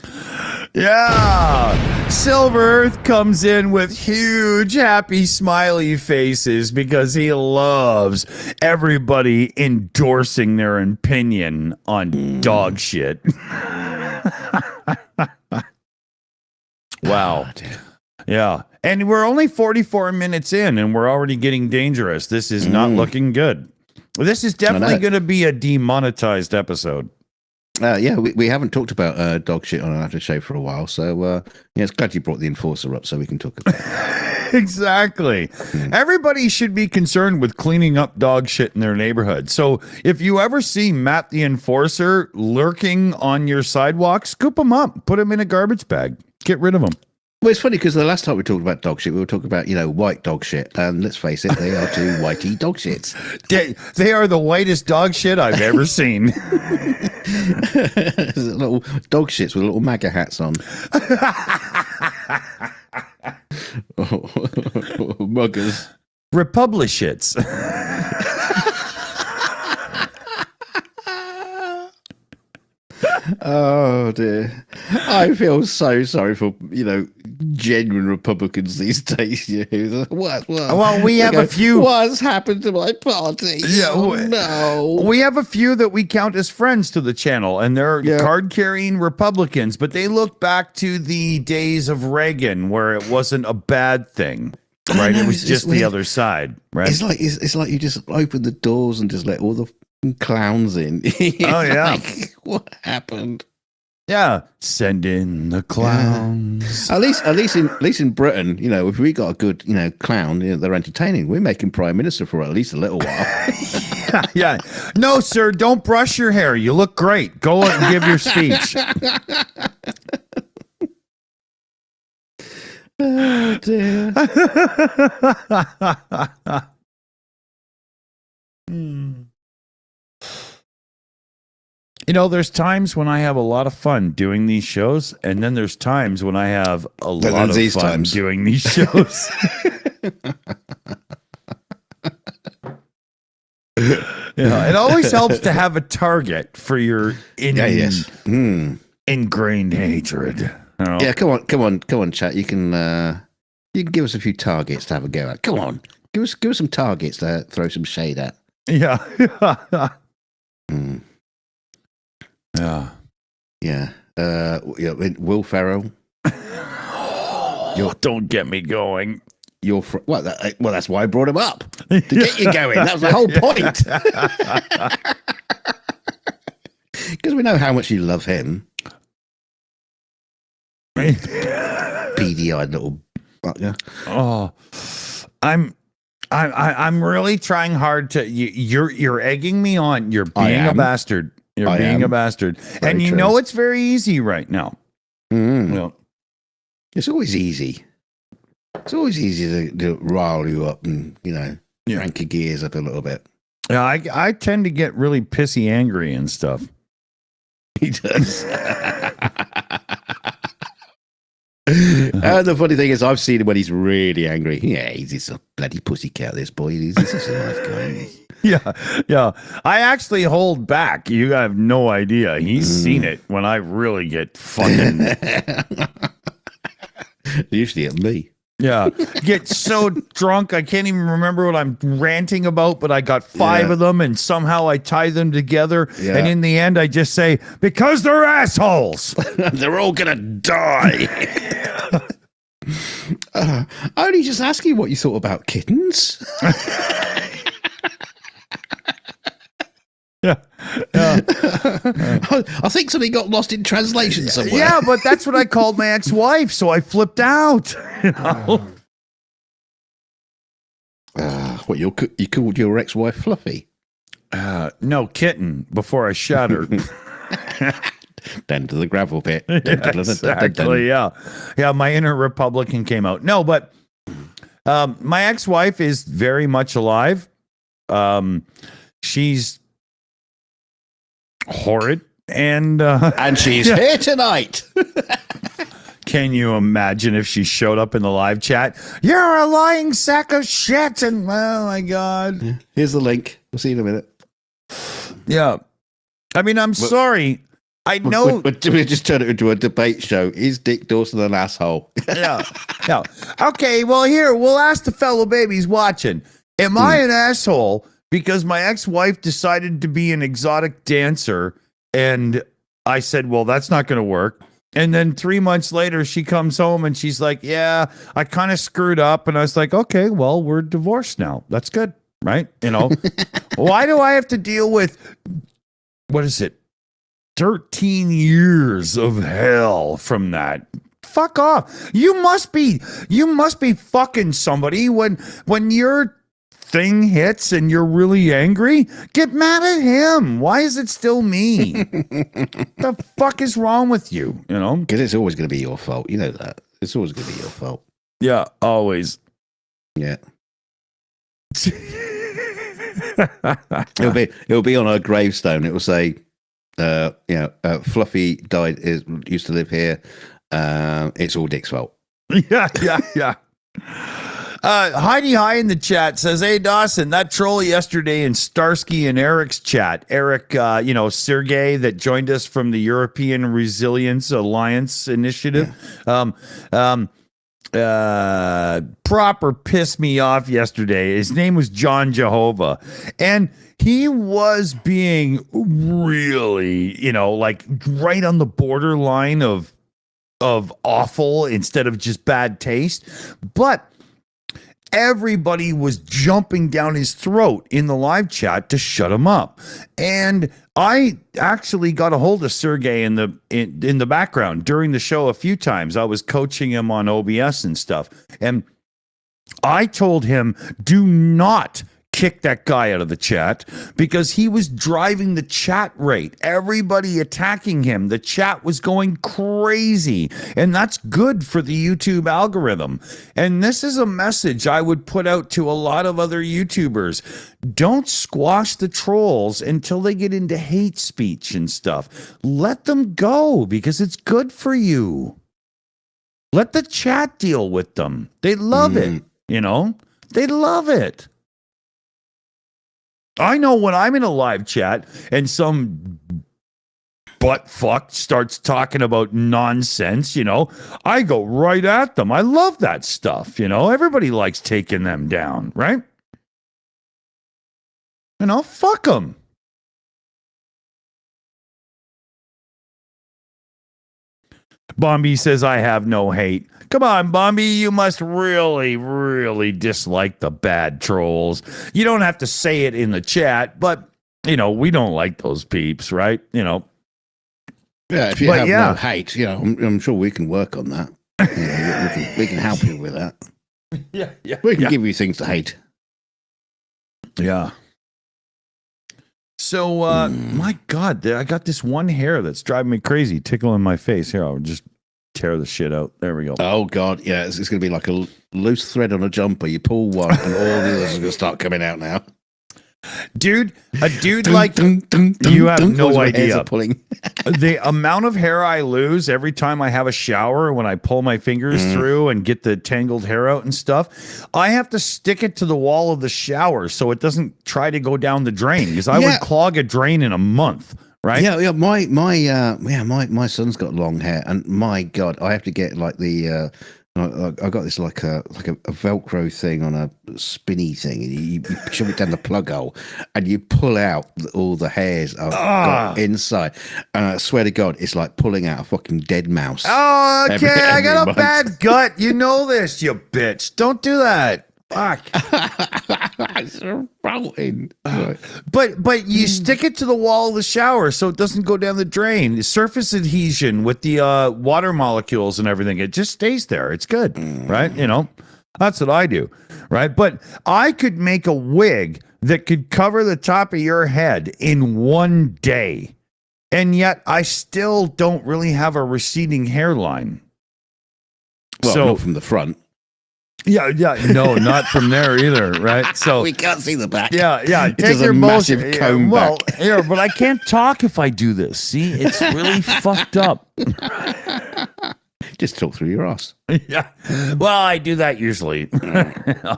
Yeah. Silver Earth comes in with huge happy smiley faces because he loves everybody endorsing their opinion on dog shit. Wow. Oh, yeah. And we're only 44 minutes in and we're already getting dangerous. This is not looking good. This is definitely going to be a demonetized episode. Yeah, we haven't talked about dog shit on an after show for a while, so yeah, it's glad you brought the enforcer up so we can talk about it. Exactly. Everybody should be concerned with cleaning up dog shit in their neighborhood. So if you ever see Matt the Enforcer lurking on your sidewalk, scoop him up, put him in a garbage bag, get rid of him. Well, it's funny because the last time we talked about dog shit, we were talking about, you know, white dog shit. And let's face it, they are two whitey dog shits. They are the whitest dog shit I've ever seen. Little dog shits with little MAGA hats on. Muggers. Republishits. Oh dear. I feel so sorry for, you know, genuine Republicans these days. You know, what? Well, we have a few. What's happened to my party? Yeah, no. We have a few that we count as friends to the channel, and they're card-carrying Republicans, but they look back to the days of Reagan where it wasn't a bad thing. Right? It was just the other side, right? It's like you just open the doors and just let all the clowns in. Oh yeah. Like, what happened? Yeah. Send in the clowns. Yeah. At least in Britain, you know, if we got a good, you know, clown, you know, they're entertaining. We're making prime minister for at least a little while. Yeah. No, sir, don't brush your hair. You look great. Go and give your speech. Oh dear. You know, there's times when I have a lot of fun doing these shows, and then there's times when I have a lot of these fun times. doing these shows. It always helps to have a target for your ingrained hatred. You know? Yeah, come on, chat. You can give us a few targets to have a go at. Come on, give us some targets to throw some shade at. Yeah. Mm. Yeah. Yeah. Will Ferrell. Don't get me going. Well, that's why I brought him up to get you going. That was the whole point. Because we know how much you love him. Beady-eyed little fucker. Oh, I'm really trying hard to. You're egging me on. You're being a bastard. You're being a bastard, and you know it's very easy right now. Well, it's always easy. It's always easy to rile you up and crank your gears up a little bit. Yeah, I tend to get really pissy, angry, and stuff. He does. The funny thing is, I've seen him when he's really angry. Yeah, he's just a bloody pussycat, this boy. He's just a nice guy. Yeah. I actually hold back. You have no idea. He's seen it when I really get fucking... Usually at me. Yeah. Get so drunk, I can't even remember what I'm ranting about, but I got 5 of them, and somehow I tie them together. Yeah. And in the end, I just say, because they're assholes. They're all going to die. I only just asked you what you thought about kittens. Yeah. I think something got lost in translation somewhere. Yeah, but that's what I called my ex-wife, so I flipped out. What, you called your ex-wife Fluffy? No, Kitten, before I shot her. Down to the gravel pit. Exactly, yeah, my inner Republican came out. No, but my ex-wife is very much alive. She's horrid, and she's here tonight. Can you imagine if she showed up in the live chat? You're a lying sack of shit, and oh my god. Yeah. Here's the link. We'll see you in a minute. Yeah, I mean, I'm sorry. I know. But we just turn it into a debate show. Is Dick Dawson an asshole? Yeah. Okay, well, here, we'll ask the fellow babies watching. Am I an asshole because my ex-wife decided to be an exotic dancer, and I said, well, that's not going to work. And then 3 months later, she comes home and she's like, yeah, I kind of screwed up. And I was like, okay, well, we're divorced now. That's good, right? Why do I have to deal with, what is it, 13 years of hell from that? Fuck off. You must be fucking somebody when your thing hits and you're really angry. Get mad at him. Why is it still me? The fuck is wrong with you? Because it's always going to be your fault. You know that. It's always going to be your fault. Yeah, always. Yeah. It'll be on her gravestone. It will say, Fluffy used to live here. It's all Dick's fault. Yeah. Heidi High in the chat says, hey, Dawson, that troll yesterday in Starsky and Eric's chat. Eric, Sergey that joined us from the European Resilience Alliance Initiative. Proper pissed me off yesterday. His name was John Jehovah. And he was being really, right on the borderline of awful instead of just bad taste. But everybody was jumping down his throat in the live chat to shut him up. And I actually got a hold of Sergey in the background during the show a few times. I was coaching him on OBS and stuff. And I told him, do not kick that guy out of the chat because he was driving the chat rate. Everybody attacking him. The chat was going crazy. And that's good for the YouTube algorithm. And this is a message I would put out to a lot of other YouTubers. Don't squash the trolls until they get into hate speech and stuff. Let them go because it's good for you. Let the chat deal with them. They love it, you know? They love it. I know when I'm in a live chat and some butt fuck starts talking about nonsense, you know, I go right at them. I love that stuff, you know? Everybody likes taking them down, right? You know, fuck them. Bombi says, I have no hate. Come on, Bombi, you must really, really dislike the bad trolls. You don't have to say it in the chat, but, you know, we don't like those peeps, right? You know. Yeah, if you have no hate, you know, I'm sure we can work on that. You know, we can help you with that. Yeah. We can give you things to hate. Yeah. So, my God, I got this one hair that's driving me crazy, tickling my face. Here, I'll just tear the shit out. There we go. Oh, God, yeah, it's going to be like a loose thread on a jumper. You pull one, and all the others are going to start coming out now. Dude, a dude like you have no idea. The amount of hair I lose every time I have a shower when I pull my fingers through and get the tangled hair out and stuff, I have to stick it to the wall of the shower so it doesn't try to go down the drain because I would clog a drain in a month. Right? Yeah. My son's got long hair, and my God, I have to get like the. I got this like a Velcro thing on a spinny thing, and you shove it down the plug hole, and you pull out all the hairs I've got inside. And I swear to God, it's like pulling out a fucking dead mouse. Oh, okay. I got a bad gut. You know this, you bitch. Don't do that. Fuck. But you stick it to the wall of the shower so it doesn't go down the drain. The surface adhesion with the water molecules and everything, it just stays there. It's good, right? You know, that's what I do, right? But I could make a wig that could cover the top of your head in one day, and yet I still don't really have a receding hairline. Well, not from the front. Yeah, no, not from there either, right? So we can't see the back. Yeah. Take your massive comb back. Here, but I can't talk if I do this. See, it's really fucked up. Just talk through your ass. Yeah. Well, I do that usually. Yeah,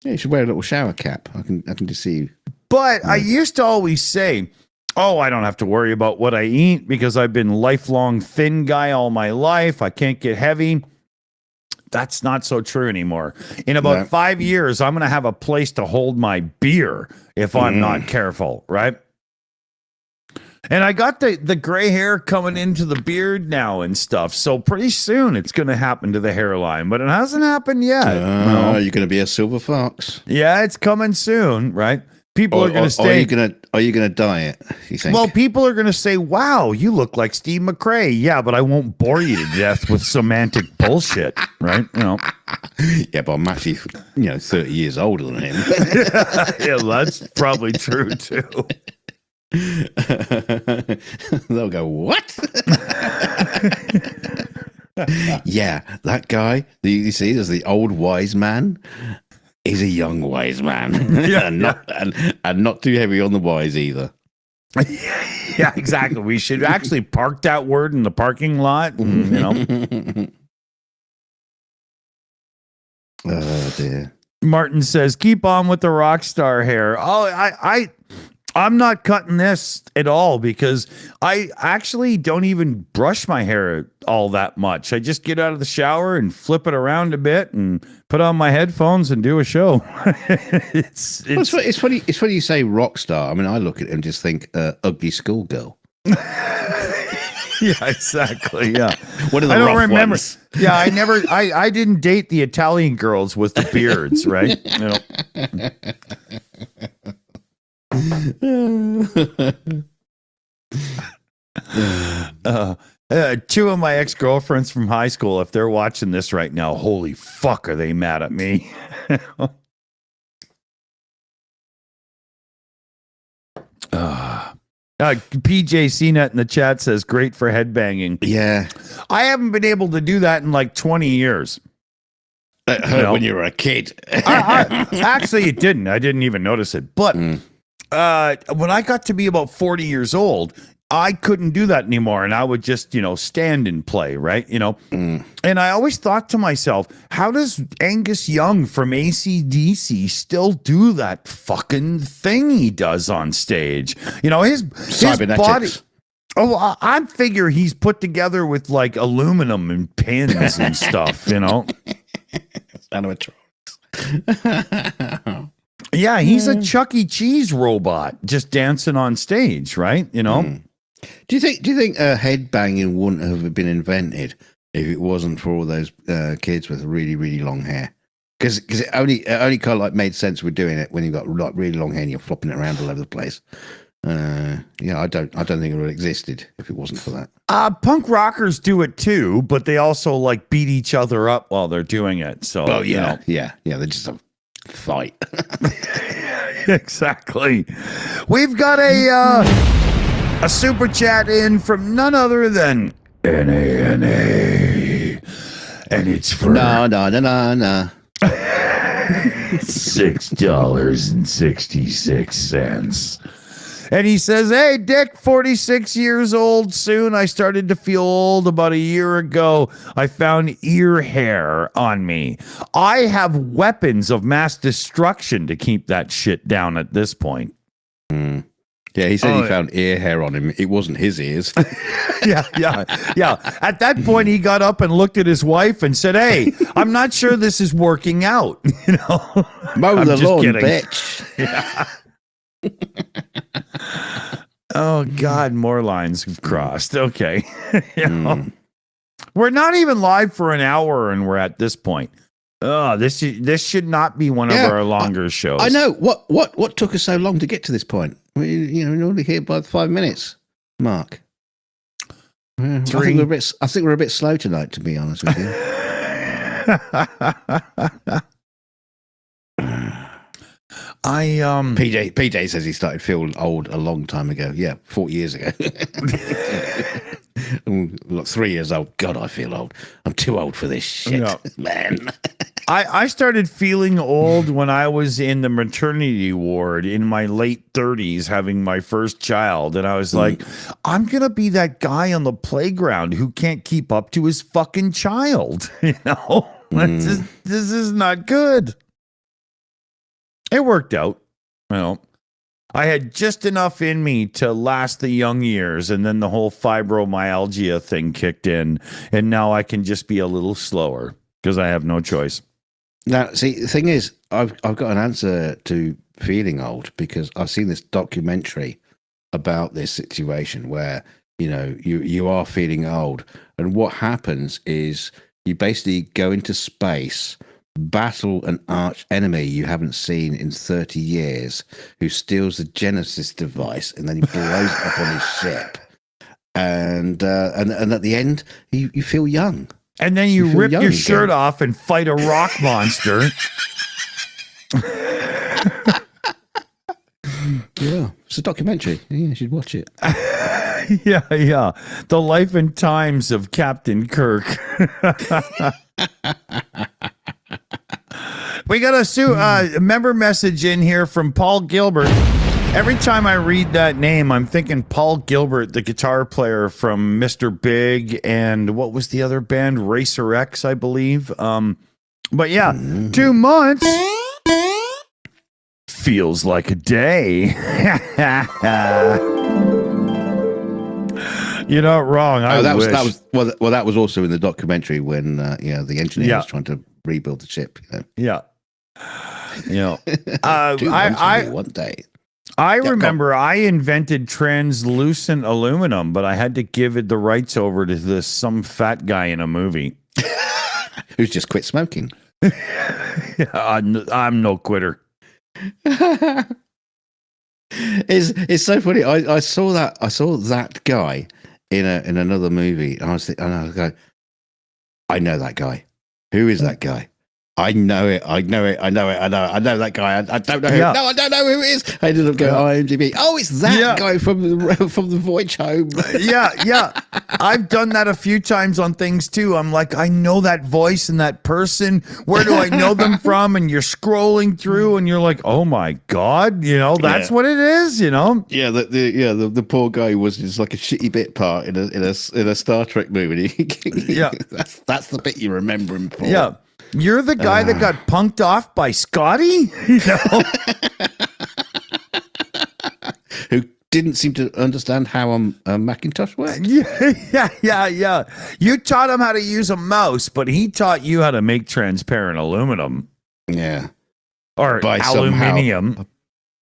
you should wear a little shower cap. I can just see you. But I used to always say, oh, I don't have to worry about what I eat because I've been lifelong thin guy all my life. I can't get heavy. That's not so true anymore. In about 5 years, I'm going to have a place to hold my beer if I'm not careful, right? And I got the gray hair coming into the beard now and stuff. So pretty soon it's going to happen to the hairline, but it hasn't happened yet. No. You're going to be a silver fox. Yeah, it's coming soon, right? People are going to say, are you going to dye it, you think? Well, people are going to say, wow, you look like Steve McRae. Yeah, but I won't bore you to death with semantic bullshit, right? You know. Yeah, but I'm actually, 30 years older than him. Yeah, that's probably true, too. They'll go, what? Yeah, that guy, you see, there's the old wise man. He's a young wise man, and not too heavy on the wise either. Yeah, exactly. We should actually park that word in the parking lot. And, Oh dear. Martin says, "Keep on with the rock star hair." Oh, I'm not cutting this at all because I actually don't even brush my hair all that much. I just get out of the shower and flip it around a bit and put on my headphones and do a show. It's funny. It's funny you say rock star. I mean, I look at it and just think ugly schoolgirl. Yeah, exactly. Yeah. What are the I don't rough remember. ones? Yeah, I didn't date the Italian girls with the beards, right? Two of my ex-girlfriends from high school, if they're watching this right now, holy fuck, are they mad at me? PJ CNET in the chat says, great for headbanging. Yeah. I haven't been able to do that in like 20 years. It hurt when you were a kid. Actually, it didn't. I didn't even notice it. But when I got to be about 40 years old, I couldn't do that anymore. And I would just, stand and play, right? And I always thought to myself, how does Angus Young from AC/DC still do that fucking thing he does on stage? His body. Oh, I figure he's put together with like aluminum and pins and stuff, Animatronics. Yeah, he's a Chuck E. Cheese robot just dancing on stage, right? Do you think headbanging wouldn't have been invented if it wasn't for all those kids with really, really long hair? Because it only kind of like made sense with doing it when you've got like really long hair and you're flopping it around all over the place. I don't think it would have existed if it wasn't for that. Punk rockers do it too, but they also like beat each other up while they're doing it. So, yeah, they just have fight. Exactly. We've got a super chat in from none other than NANA, and it's for no. $6.66. And he says, hey, Dick, 46 years old soon. I started to feel old about a year ago. I found ear hair on me. I have weapons of mass destruction to keep that shit down at this point. Yeah, he said he found ear hair on him. It wasn't his ears. Yeah. At that point, he got up and looked at his wife and said, hey, I'm not sure this is working out. Mow the lawn, bitch. Yeah. Oh God, more lines have crossed. Okay. We're not even live for an hour and we're at this point. Oh, this should not be one of our longer shows. I know. What took us so long to get to this point? We're only here by 5 minutes, Mark. I think we're a bit slow tonight, to be honest with you. PJ says he started feeling old a long time ago. Yeah, 40 years ago. Look, 3 years old. God, I feel old. I'm too old for this shit, man. I started feeling old when I was in the maternity ward in my late 30s having my first child. And I was like, I'm going to be that guy on the playground who can't keep up to his fucking child. This is not good. It worked out. I had just enough in me to last the young years, and then the whole fibromyalgia thing kicked in, and now I can just be a little slower because I have no choice. Now, see, the thing is, I've got an answer to feeling old because I've seen this documentary about this situation where, you are feeling old, and what happens is you basically go into space, battle an arch enemy you haven't seen in 30 years who steals the Genesis device, and then he blows up on his ship, and at the end you feel young, and then you rip your shirt off and fight a rock monster. Yeah, it's a documentary. Yeah, you should watch it. Yeah. The life and times of Captain Kirk. We got a member message in here from Paul Gilbert. Every time I read that name, I'm thinking Paul Gilbert, the guitar player from Mr. Big and what was the other band? Racer X, I believe. But yeah, 2 months feels like a day. You're not wrong. That was also in the documentary when the engineer was trying to rebuild the ship. Yeah. One day. I remember I invented translucent aluminum, but I had to give it the rights over to some fat guy in a movie who's just quit smoking. I'm no quitter. It's so funny. I saw that guy in another movie, and I was going, I know that guy. Who is that guy? I know it. I know that guy. I don't know who. Yeah. No, I don't know who it is. I ended up going IMDb. Oh, it's that guy from the Voyage Home. Yeah. I've done that a few times on things too. I'm like, I know that voice and that person. Where do I know them from? And you're scrolling through, and you're like, oh my god, that's what it is. Yeah, the poor guy was just like a shitty bit part in a Star Trek movie. Yeah, that's the bit you remember him for. Yeah. You're the guy that got punked off by Scotty? Who didn't seem to understand how a Macintosh worked. Yeah. You taught him how to use a mouse, but he taught you how to make transparent aluminum. Yeah. Or aluminium.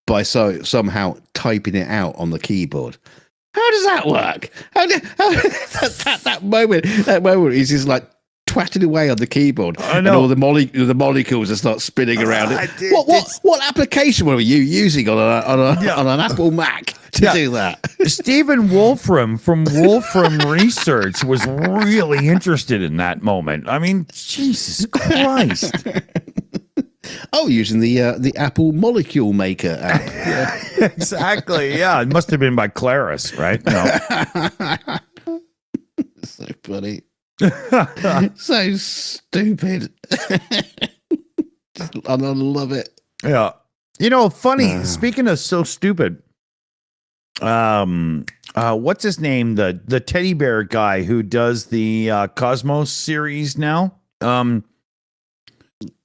By somehow typing it out on the keyboard. How does that work? That moment, he's just like twatting away on the keyboard. I know. And all the molecules just start spinning around it. What application were you using on an Apple Mac to do that? Stephen Wolfram from Wolfram Research was really interested in that moment. I mean, Jesus Christ. Oh, using the Apple Molecule Maker app. Yeah. Exactly. Yeah, it must have been by Claris, right? No. So funny. So stupid. I love it. Yeah. Funny, speaking of so stupid, what's his name? The teddy bear guy who does the Cosmos series now.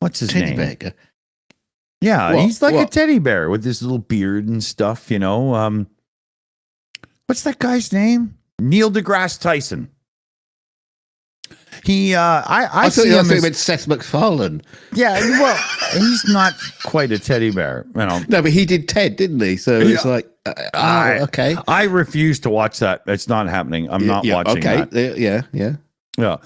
What's his name? Teddy bear. Yeah, he's like a teddy bear with this little beard and stuff, What's that guy's name? Neil deGrasse Tyson. He, I thought see you him were as, Seth MacFarlane. Yeah, well, he's not quite a teddy bear, No, but he did Ted, didn't he? So it's like, okay. I refuse to watch that. It's not happening. I'm not watching that. Yeah. But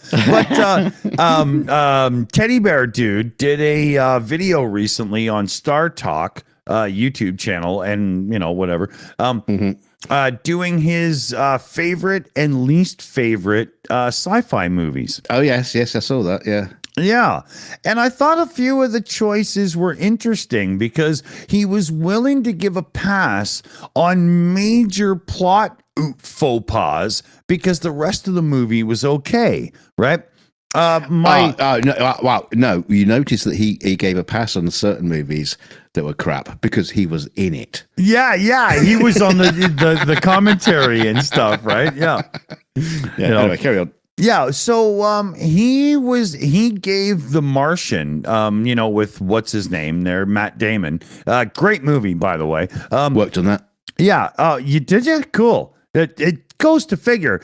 Teddy Bear Dude did a video recently on Star Talk YouTube channel, and whatever. Doing his favorite and least favorite sci-fi movies. Oh yes, I saw that. Yeah. And I thought a few of the choices were interesting because he was willing to give a pass on major plot faux pas because the rest of the movie was okay, right? No, you notice that he gave a pass on certain movies that were crap because he was in it. Yeah, he was on the commentary and stuff, right? Yeah. Anyway, carry on. Yeah, so he gave The Martian, with what's his name there, Matt Damon. Great movie, by the way. Worked on that. Yeah. You did you? Cool. It goes to figure.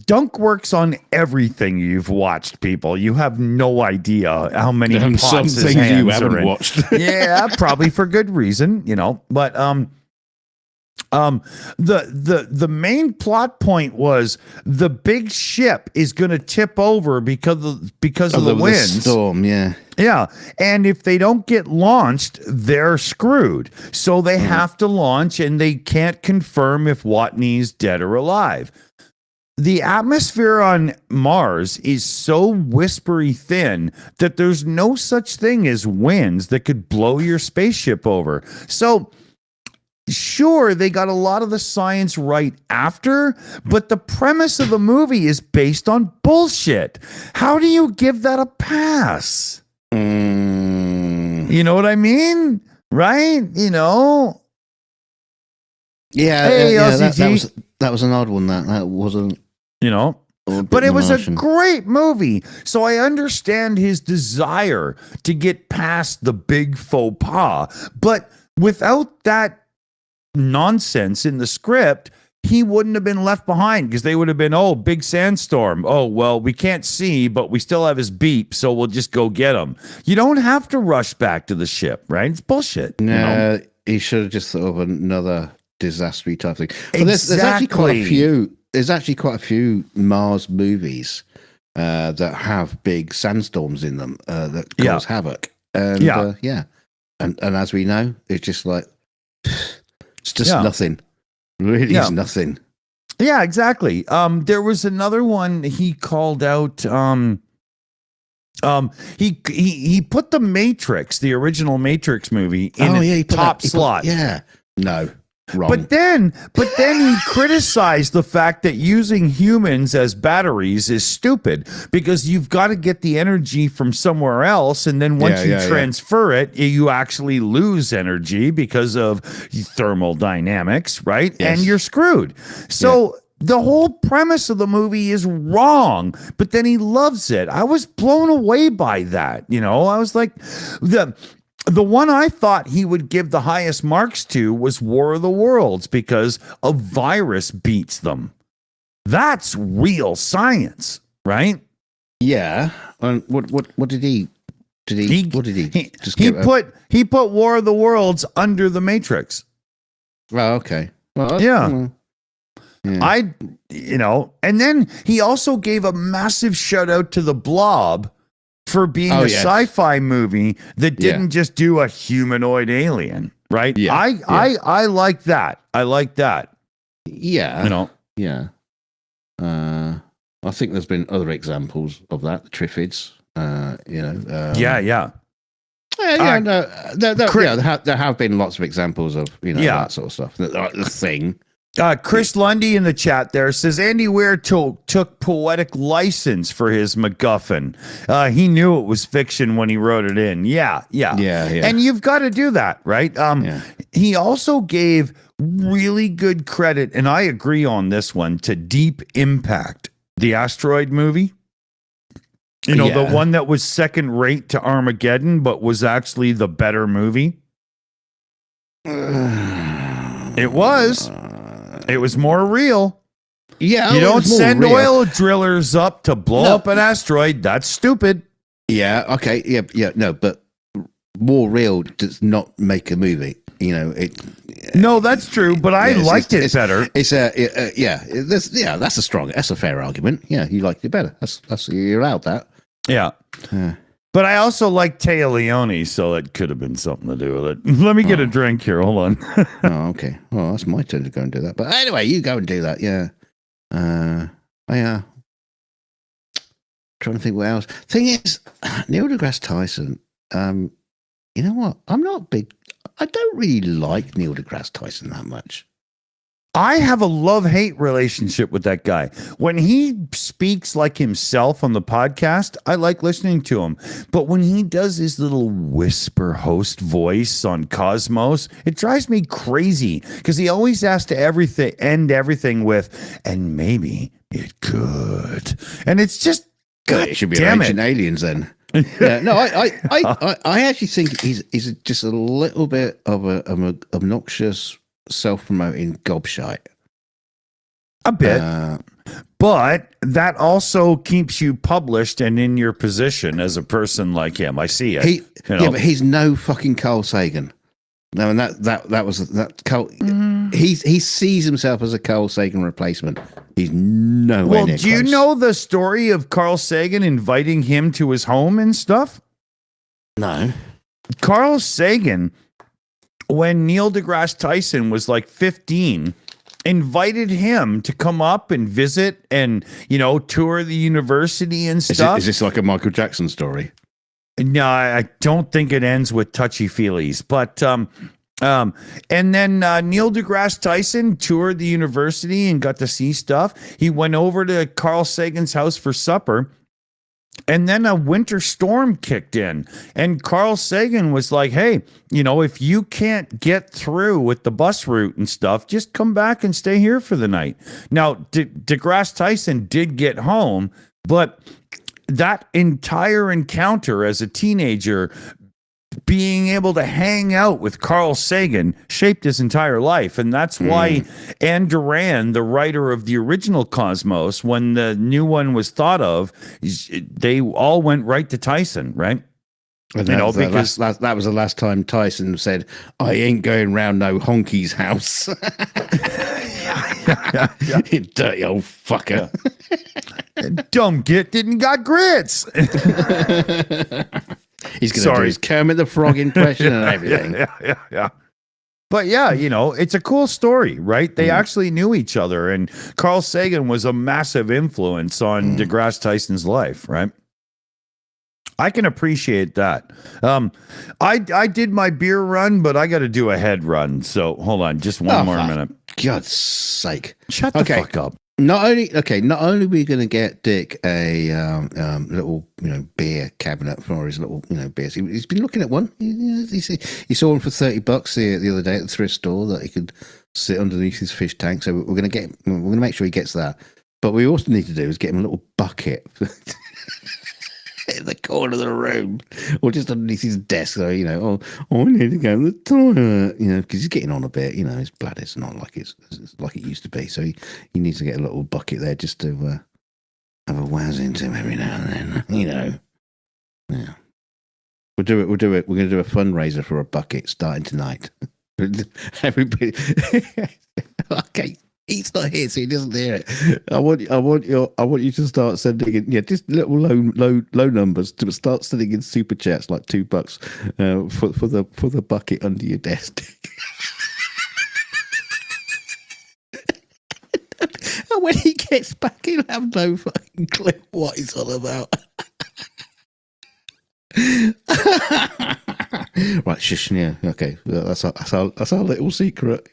Dunk works on everything you've watched, people. You have no idea how many pots some his things hands you are haven't in. watched. Yeah, probably for good reason, But the main plot point was the big ship is going to tip over because of the winds. Storm, yeah. Yeah, and if they don't get launched, they're screwed. So they have to launch, and they can't confirm if Watney's dead or alive. The atmosphere on Mars is so whispery thin that there's no such thing as winds that could blow your spaceship over. So, sure, they got a lot of the science right after, but the premise of the movie is based on bullshit. How do you give that a pass? You know what I mean? Right? Yeah, hey, that was an odd one. That wasn't, but it was a great movie. So I understand his desire to get past the big faux pas, but without that nonsense in the script, he wouldn't have been left behind because they would have been, big sandstorm. Oh, well, we can't see, but we still have his beep, so we'll just go get him. You don't have to rush back to the ship, right? It's bullshit. No, he should have just thought of another disaster type thing. But Exactly. there's actually quite a few. There's actually quite a few Mars movies that have big sandstorms in them that cause havoc. And and as we know, it's just like it's just nothing. Really is nothing. Yeah, exactly. There was another one he called out. He put the Matrix, the original Matrix movie, in he put top that- he put- slot. no, wrong. But then he criticized the fact that using humans as batteries is stupid because you've got to get the energy from somewhere else, and then once you transfer it, you actually lose energy because of thermal dynamics, right? Yes. And you're screwed. So the whole premise of the movie is wrong, but then he loves it. I was blown away by that. I was like, the one I thought he would give the highest marks to was War of the Worlds because a virus beats them. That's real science, right? Yeah. And what did he? What did he? He put War of the Worlds under the Matrix. Oh, okay. Well, Yeah. And then he also gave a massive shout out to The Blob for being a sci-fi movie that didn't just do a humanoid alien, right? Yeah. I like that. I like that. Yeah. Yeah. I think there's been other examples of that. The Triffids. There have been lots of examples of that sort of stuff. The Thing. Chris Lundy in the chat there says Andy Weir took poetic license for his MacGuffin. He knew it was fiction when he wrote it in. Yeah. And you've got to do that, right? He also gave really good credit, and I agree on this one, to Deep Impact, the asteroid movie. The one that was second rate to Armageddon, but was actually the better movie. It was. It was more real. Yeah. You don't send oil drillers up to blow up an asteroid. That's stupid. Yeah. Okay. Yeah. No, but more real does not make a movie. No, that's true. But I liked it better. That's a fair argument. Yeah, you liked it better. That's you're allowed that. Yeah. But I also like Taya Leone, so it could have been something to do with it. Let me get a drink here. Hold on. Oh, okay. Well, that's my turn to go and do that. But anyway, you go and do that. Yeah. Trying to think what else. Thing is, Neil deGrasse Tyson. You know what? I don't really like Neil deGrasse Tyson that much. I have a love-hate relationship with that guy. When he speaks like himself on the podcast, I like listening to him. But when he does his little whisper host voice on Cosmos, it drives me crazy because he always has to end everything with, and maybe it could. And it's just, God, it should be damn Ancient Aliens then. Yeah, no, I actually think he's just a little bit of an obnoxious, self-promoting gobshite. A bit. But that also keeps you published and in your position as a person like him. I see it. But he's no fucking Carl Sagan. No, and that was that Carl. He sees himself as a Carl Sagan replacement. He's nowhere near do you close. know the story of Carl Sagan inviting him to his home and stuff? No. Carl Sagan, when Neil deGrasse Tyson was like 15, invited him to come up and visit and, tour the university and stuff. Is this like a Michael Jackson story? No, I don't think it ends with touchy-feelies. But, and then Neil deGrasse Tyson toured the university and got to see stuff. He went over to Carl Sagan's house for supper. And then a winter storm kicked in, and Carl Sagan was like, hey, if you can't get through with the bus route and stuff, just come back and stay here for the night. Now, deGrasse Tyson did get home, but that entire encounter as a teenager, being able to hang out with Carl Sagan, shaped his entire life. And that's why Anne Duran, the writer of the original Cosmos, when the new one was thought of, they all went right to Tyson, right? And because that was the last time Tyson said, I ain't going round no honky's house. You dirty old fucker. Dumb git didn't got grits. He's going to do his Kermit the Frog impression and everything. Yeah. But yeah, it's a cool story, right? They actually knew each other, and Carl Sagan was a massive influence on deGrasse Tyson's life, right? I can appreciate that. I did my beer run, but I got to do a head run. So hold on, just one more minute. God's sake! Shut the fuck up. Not only are we going to get Dick a little beer cabinet for his little beers. He's been looking at one. He saw one for $30 the other day at the thrift store that he could sit underneath his fish tank. So we're going to make sure he gets that. But what we also need to do is get him a little bucket in the corner of the room, or just underneath his desk. So I need to go to the toilet, because he's getting on a bit. His bladder's not like it's like it used to be. So he needs to get a little bucket there just to have a waz into him every now and then. Yeah, we'll do it. We're going to do a fundraiser for a bucket starting tonight. Everybody, okay. He's not here, so he doesn't hear it. I want you to start sending in, just little low numbers to start sending in super chats like $2 for the bucket under your desk. And when he gets back, he'll have no fucking clue what he's on about. Right, shush, yeah, okay, that's our little secret.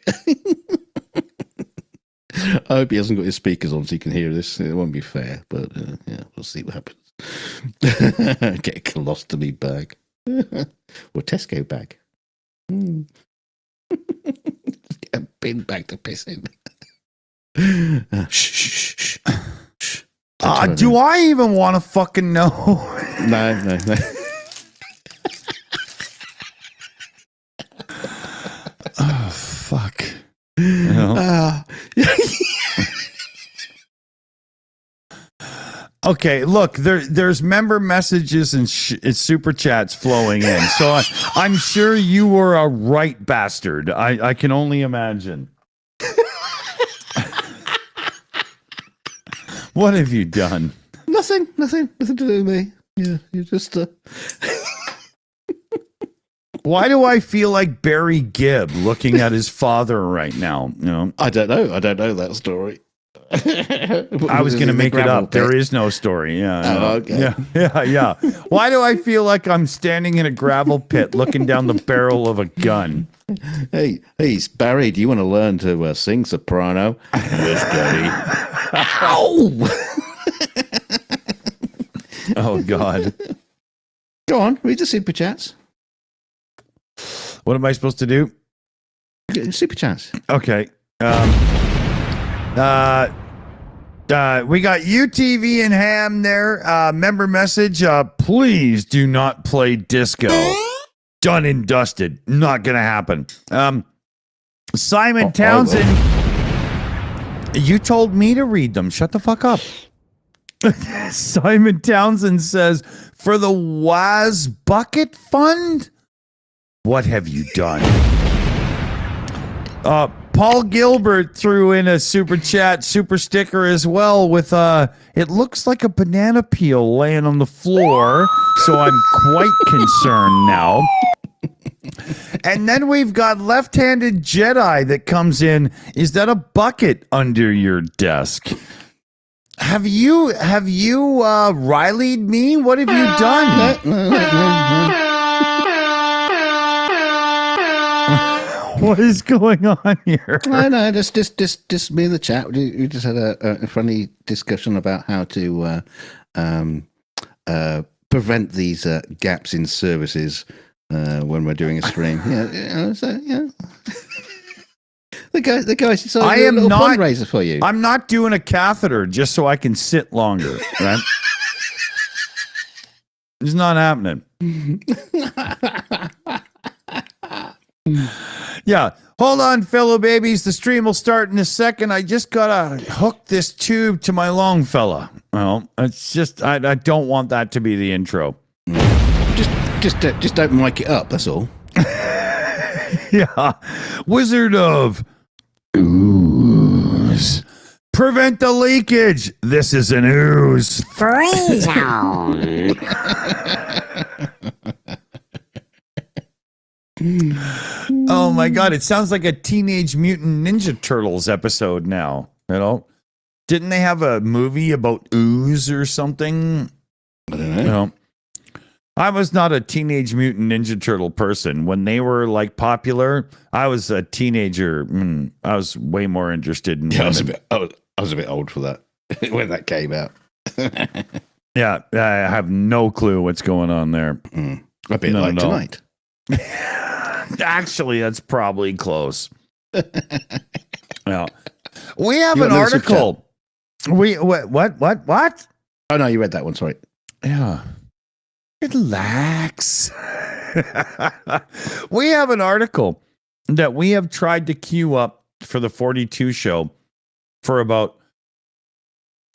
I hope he hasn't got his speakers on so he can hear this. It won't be fair, but we'll see what happens. Get a colostomy bag. Or Tesco bag. Get a bin bag to piss in. Shh. Do I even want to fucking know? No. Oh, fuck. Okay, look, there's member messages and super chats flowing in, so I'm sure you were a right bastard. I can only imagine. What have you done? Nothing to do with me. Yeah, you just. Why do I feel like Barry Gibb looking at his father right now? I don't know that story. I was going to make it up. There is no story. Yeah. Oh, okay. Yeah. Why do I feel like I'm standing in a gravel pit looking down the barrel of a gun? Hey, Barry, do you want to learn to sing soprano? Yes, Daddy. Ow! Oh, God. Go on, read the super chats. What am I supposed to do? Super chats. Okay. We got UTV and Ham there. Member message. Please do not play disco. Done and dusted. Not gonna happen. Simon Townsend. You told me to read them. Shut the fuck up. Simon Townsend says, for the Waz Bucket Fund? What have you done? Paul Gilbert threw in a super chat, super sticker as well with it looks like a banana peel laying on the floor, so I'm quite concerned now. And then we've got left-handed Jedi that comes in. Is that a bucket under your desk? Have you Riley'd me? What have you done? No. What is going on here? No, just me in the chat. We just had a funny discussion about how to prevent these gaps in services when we're doing a stream. The guys decided to do a little fundraiser for you. I'm not doing a catheter just so I can sit longer, right? It's not happening. Yeah, hold on, fellow babies. The stream will start in a second. I just gotta hook this tube to my long fella. Well, it's just I don't want that to be the intro. Just don't mic it up. That's all. Yeah, Wizard of Ooze. Prevent the leakage. This is an ooze. Free zone. Oh my God, it sounds like a Teenage Mutant Ninja Turtles episode now. Didn't they have a movie about ooze or something? I don't know. I was not a Teenage Mutant Ninja Turtle person. When they were like popular, I was a teenager. I was way more interested in women. I was a bit old for that when that came out. Yeah, I have no clue what's going on there. A bit like tonight. Actually, that's probably close. Yeah. We have You an got another article. What? Oh no, you read that one. Sorry. Yeah. Relax. We have an article that we have tried to queue up for the 42 show for about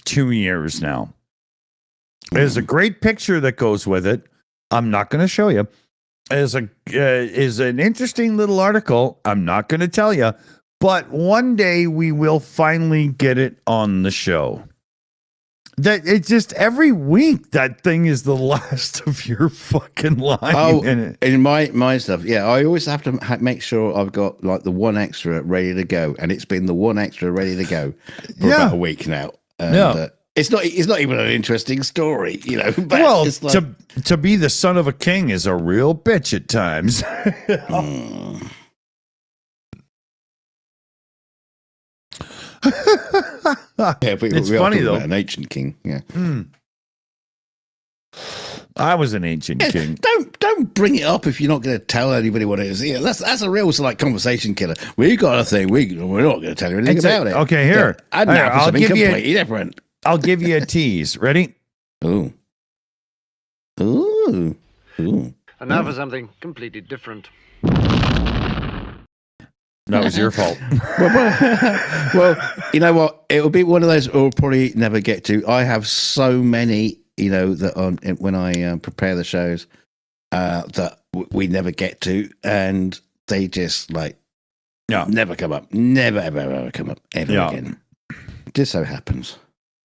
2 years now. There's a great picture that goes with it. I'm not going to show you. Is an interesting little article. I'm not going to tell you, but one day we will finally get it on the show. That it's just every week that thing is the last of your fucking line. Oh, in it. in my stuff, yeah, I always have to make sure I've got like the one extra ready to go, and it's been the one extra ready to go for about a week now. And, it's not even an interesting story, you know. But well, it's like, to be the son of a king is a real bitch at times. yeah, but it's we are funny talking though. about an ancient king, yeah. I was an ancient king. Don't bring it up if you're not going to tell anybody what it is. Yeah, that's a real like conversation killer. We got a thing. We're not going to tell you anything about it. Okay, here. Yeah, and now for something completely different. I'll give you a tease. Ready? Ooh. And now for something completely different. That was your fault. well, you know what? It will be one of those we'll probably never get to. I have so many, you know, that when I prepare the shows that we never get to, and they just like never come up. Never, ever come up ever again. It just so happens.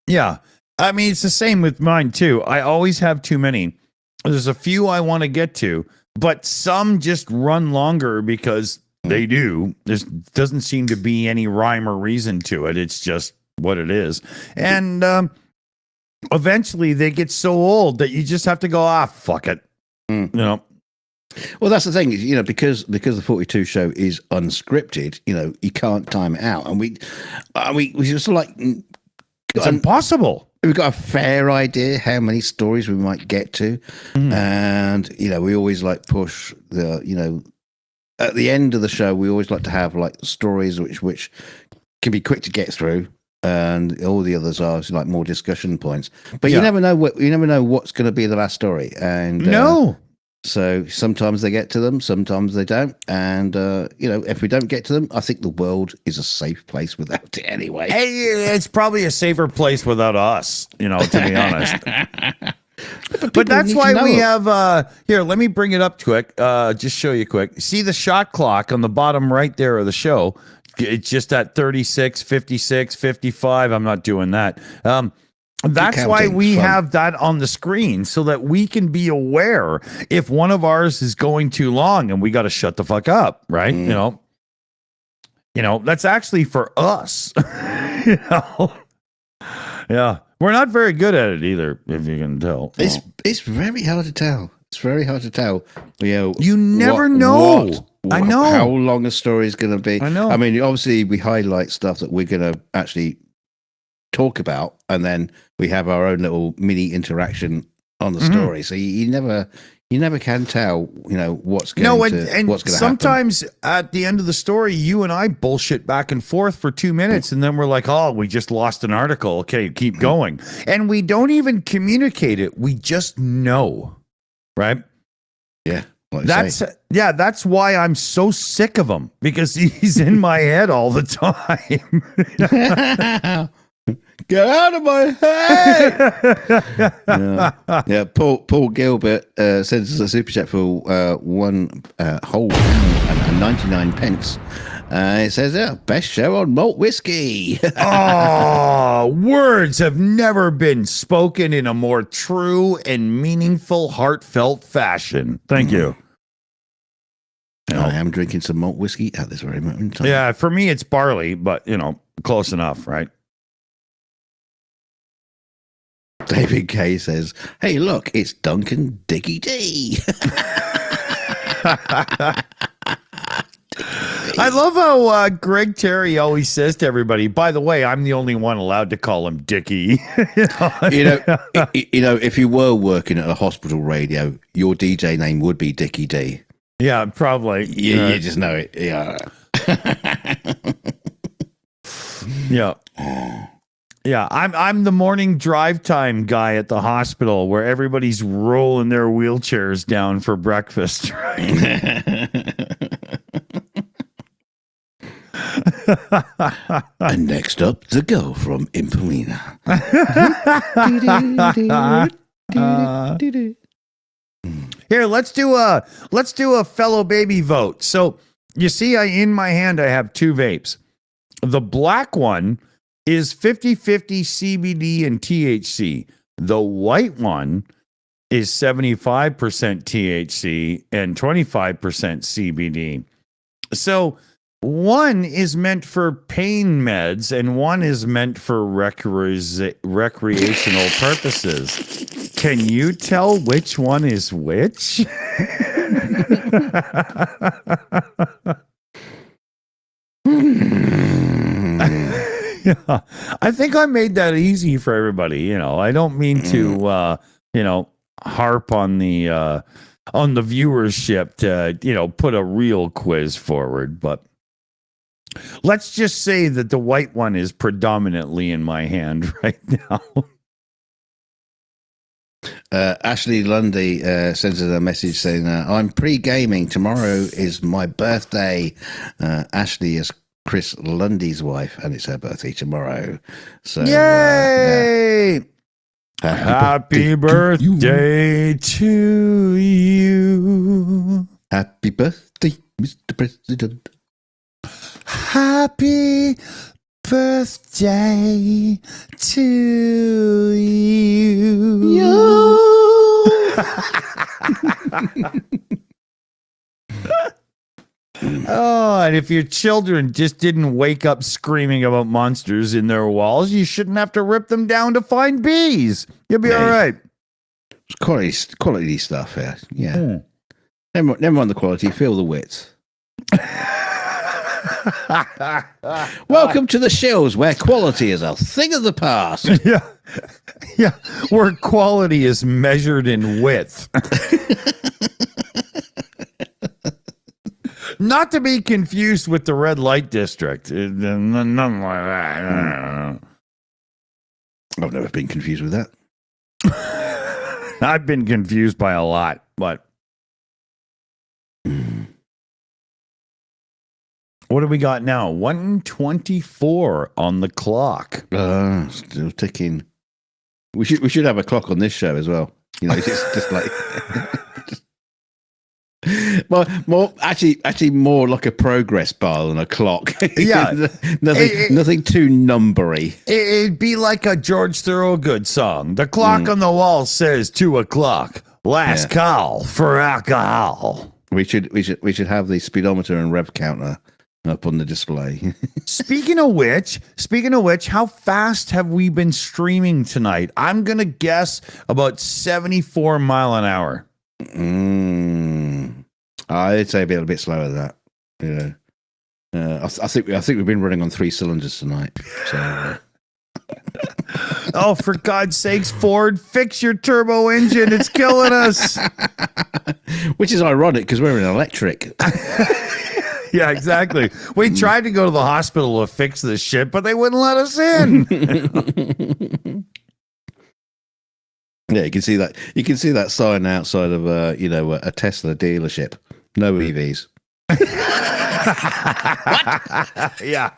Yeah. I mean, it's the same with mine, too. I always have too many. There's a few I want to get to, but some just run longer because they do. There doesn't seem to be any rhyme or reason to it. It's just what it is. And eventually they get so old that you just have to go, fuck it. You know? Well, that's the thing, you know, because the 42 show is unscripted, you know, you can't time it out. And we just like... It's impossible. We've got a fair idea how many stories we might get to. And, you know, we always like push the, you know, at the end of the show, we always like to have like stories which can be quick to get through. And all the others are like more discussion points. But you never know what's going to be the last story. And so sometimes they get to them, sometimes they don't. And, you know, if we don't get to them, I think the world is a safe place without it anyway. Hey, it's probably a safer place without us, you know, to be honest. But that's why we have, here, let me bring it up quick, just show you quick. See the shot clock on the bottom right there of the show. It's just at 36, 56, 55. I'm not doing that. That's why we have that on the screen so that we can be aware if one of ours is going too long and we got to shut the fuck up, right? You know, that's actually for us. You know? Yeah. We're not very good at it either, if you can tell. It's very hard to tell. It's very hard to tell. You know, you never know. I know how long a story is going to be. I know. I mean, obviously, we highlight stuff that we're going to actually talk about, and then we have our own little mini interaction on the story. So you never can tell, you know, what's going to happen. Sometimes at the end of the story, you and I bullshit back and forth for 2 minutes, and then we're like, "Oh, we just lost an article. Okay, keep going," and we don't even communicate it. We just know, right? Yeah. That's why I'm so sick of him, because he's in my head all the time. Get out of my head! Yeah. Paul Gilbert sends us a super chat for £1 whole pound and 99 pence. It says, best show on malt whiskey. Words have never been spoken in a more true and meaningful, heartfelt fashion. Thank you. I am drinking some malt whiskey at this very moment in time. Yeah, for me, it's barley, but, you know, close enough, right? David K says, "Hey, look, it's Duncan Dicky D." I love how Greg Terry always says to everybody, by the way, I'm the only one allowed to call him Dickie. You know, if you were working at a hospital radio, your DJ name would be Dicky D. Yeah, probably. You just know it. Yeah. Yeah. Yeah, I'm the morning drive time guy at the hospital where everybody's rolling their wheelchairs down for breakfast. And next up, the girl from Impalina. Here, let's do a fellow baby vote. So you see, in my hand I have two vapes. The black one is 50-50 CBD and THC. The white one is 75% THC and 25% CBD. So one is meant for pain meds and one is meant for recreational purposes. Can you tell which one is which? Yeah, I think I made that easy for everybody. You know, I don't mean to, harp on the viewership to, put a real quiz forward, but let's just say that the white one is predominantly in my hand right now. Ashley Lundy sends us a message saying, "I'm pre-gaming. Tomorrow is my birthday." Ashley is Chris Lundy's wife, and it's her birthday tomorrow. So, yay! Happy birthday to you. Happy birthday, Mr. President. Happy birthday to you. Oh, and if your children just didn't wake up screaming about monsters in their walls, you shouldn't have to rip them down to find bees. You'll be all right. It's quality stuff here. Yeah. Never mind the quality, feel the width. Welcome to the Shills, where quality is a thing of the past. Yeah, where quality is measured in width. Not to be confused with the red light district. Nothing like that. I've never been confused with that. I've been confused by a lot, but what do we got now? 1:24 on the clock. Still ticking. We should have a clock on this show as well. You know, it's just like more more like a progress bar than a clock. Yeah, nothing too numbery. It'd be like a George Thorogood song. The clock on the wall says 2:00. Last call for alcohol. We should have the speedometer and rev counter up on the display. Speaking of which, how fast have we been streaming tonight? I'm gonna guess about 74 mile an hour. I'd say a bit slower than that. Yeah. I think we've been running on 3 cylinders tonight. So. Oh, for God's sakes, Ford, fix your turbo engine. It's killing us. Which is ironic because we're in electric. Yeah, exactly. We tried to go to the hospital to fix this shit, but they wouldn't let us in. Yeah, you can see that. You can see that sign outside of a Tesla dealership. No EVs. What? Yeah.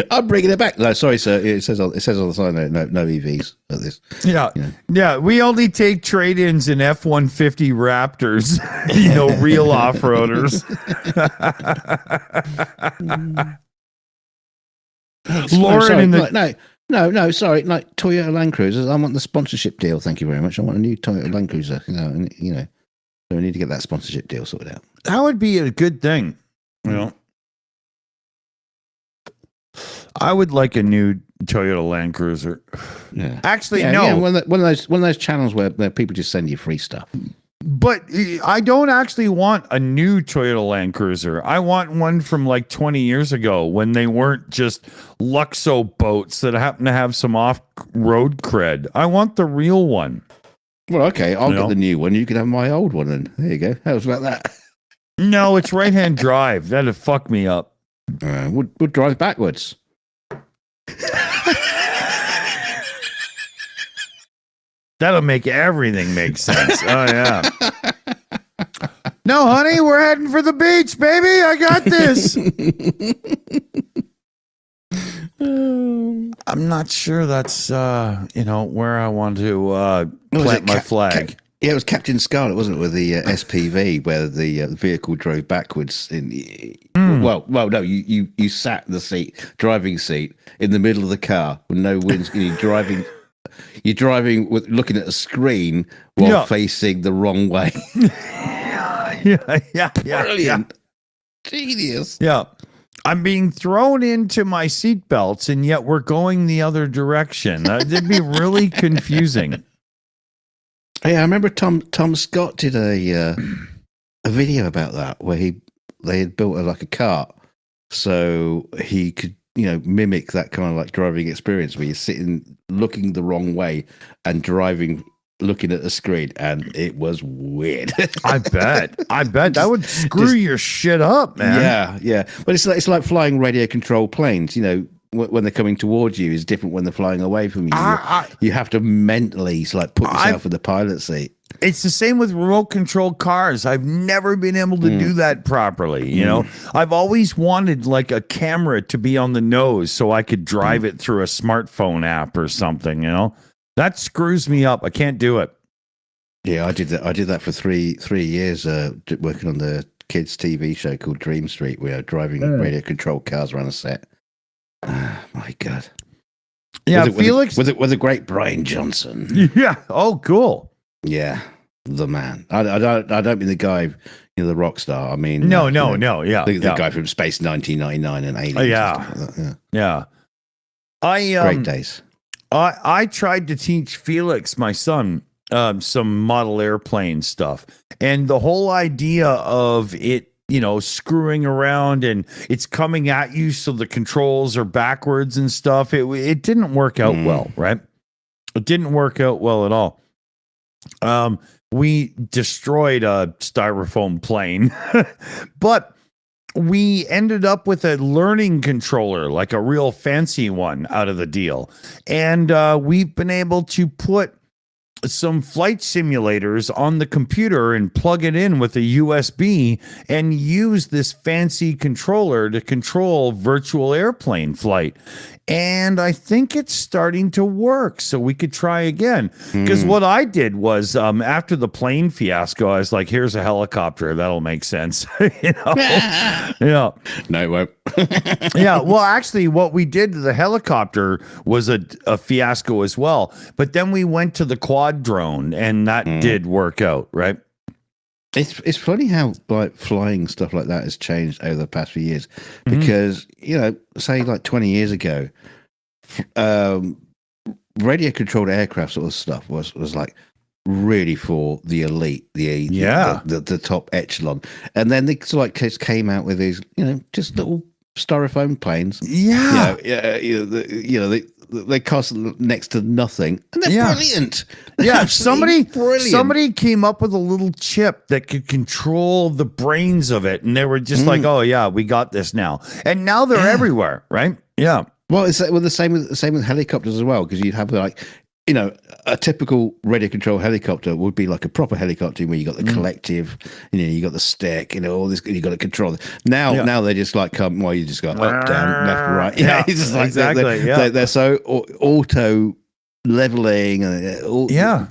I'm bringing it back. No, sorry, sir. It says on the sign there, no EVs at this. Yeah, yeah. We only take trade-ins in F-150 Raptors. Real off-roaders. Lauren, sorry. Like Toyota Land Cruisers, I want the sponsorship deal. Thank you very much. I want a new Toyota Land Cruiser. So we need to get that sponsorship deal sorted out. That would be a good thing. I would like a new Toyota Land Cruiser. Yeah. Actually, Yeah, no. yeah, one of those channels where people just send you free stuff. But I don't actually want a new Toyota Land Cruiser. I want one from like 20 years ago when they weren't just Luxo boats that happen to have some off-road cred. I want the real one. Well, okay, I'll get the new one. You can have my old one, and there you go. How's about that? No, it's right-hand drive. That'd fuck me up. We'll drive backwards. That'll make everything make sense. Oh, yeah. No, honey, we're heading for the beach, baby. I got this. I'm not sure that's, where I want to plant my flag. Yeah, it was Captain Scarlet, wasn't it, with the SPV, where the vehicle drove backwards. Well, no, you sat in the driving seat, in the middle of the car with no windscreen. You're driving with looking at a screen while facing the wrong way. Yeah. Brilliant. Genius. Yeah. I'm being thrown into my seatbelts, and yet we're going the other direction. That'd be really confusing. Yeah, I remember Tom Scott did a video about that where they had built a cart so he could mimic that kind of like driving experience where you're sitting looking the wrong way and driving looking at the screen, and it was weird. I bet that would screw your shit up, man. Yeah, but it's like flying radio controlled planes. When they're coming towards you is different when they're flying away from you. You have to mentally put yourself in the pilot seat. It's the same with remote control cars. I've never been able to do that properly. I've always wanted like a camera to be on the nose so I could drive it through a smartphone app or something. That screws me up. I can't do it. Yeah, I did that for three years, working on the kids' TV show called Dream Street. We were driving radio controlled cars around a set. My God. Yeah, Felix with a great Brian Johnson. Yeah. Oh, cool. Yeah, the man. I don't mean the guy, the rock star. I mean, no. Yeah, the guy from Space 1999 and Aliens. Yeah. Great days. I tried to teach Felix, my son, some model airplane stuff, and the whole idea of it, screwing around and it's coming at you, so the controls are backwards and stuff. It didn't work out well, right? It didn't work out well at all. We destroyed a styrofoam plane, but we ended up with a learning controller, like a real fancy one out of the deal. And we've been able to put some flight simulators on the computer and plug it in with a USB and use this fancy controller to control virtual airplane flight. And I think it's starting to work, so we could try again. Because what I did was, after the plane fiasco, I was like, here's a helicopter. That'll make sense. Yeah. No, it won't. Yeah. Well, actually, what we did to the helicopter was a fiasco as well. But then we went to the quad drone, and that did work out, right? It's funny how flying stuff like that has changed over the past few years, because say 20 years ago, radio controlled aircraft sort of stuff was like really for the elite, the top echelon, and then they sort of came out with these just little styrofoam planes. They cost next to nothing, and they're brilliant. Yeah, somebody brilliant. came up with a little chip that could control the brains of it, and they were just like, "Oh yeah, we got this now." And now they're everywhere, right? Yeah. Well, it's the same with helicopters as well, because you'd have a typical radio control helicopter would be like a proper helicopter where you got the collective, you got the stick, all this, you got to control. Now they just come. Well, you just go up, down, left, right. Yeah, it's just like exactly. They're so auto leveling,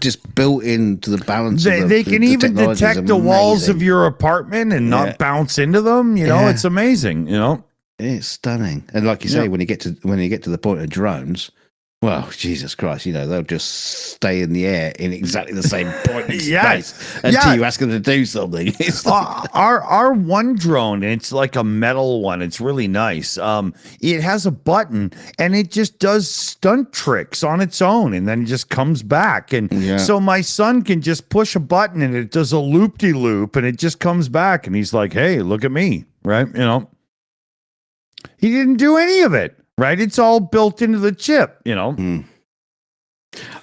just built into the balance. They can even detect the walls of your apartment and not bounce into them. It's amazing. It's stunning. And like you say, when you get to the point of drones, Well, Jesus Christ, they'll just stay in the air in exactly the same point in Yes. space until you ask them to do something. It's Our one drone, it's like a metal one. It's really nice. It has a button and it just does stunt tricks on its own, and then it just comes back. And so my son can just push a button and it does a loop-de-loop, and it just comes back, and he's like, "Hey, look at me!" Right? He didn't do any of it. Right? It's all built into the chip.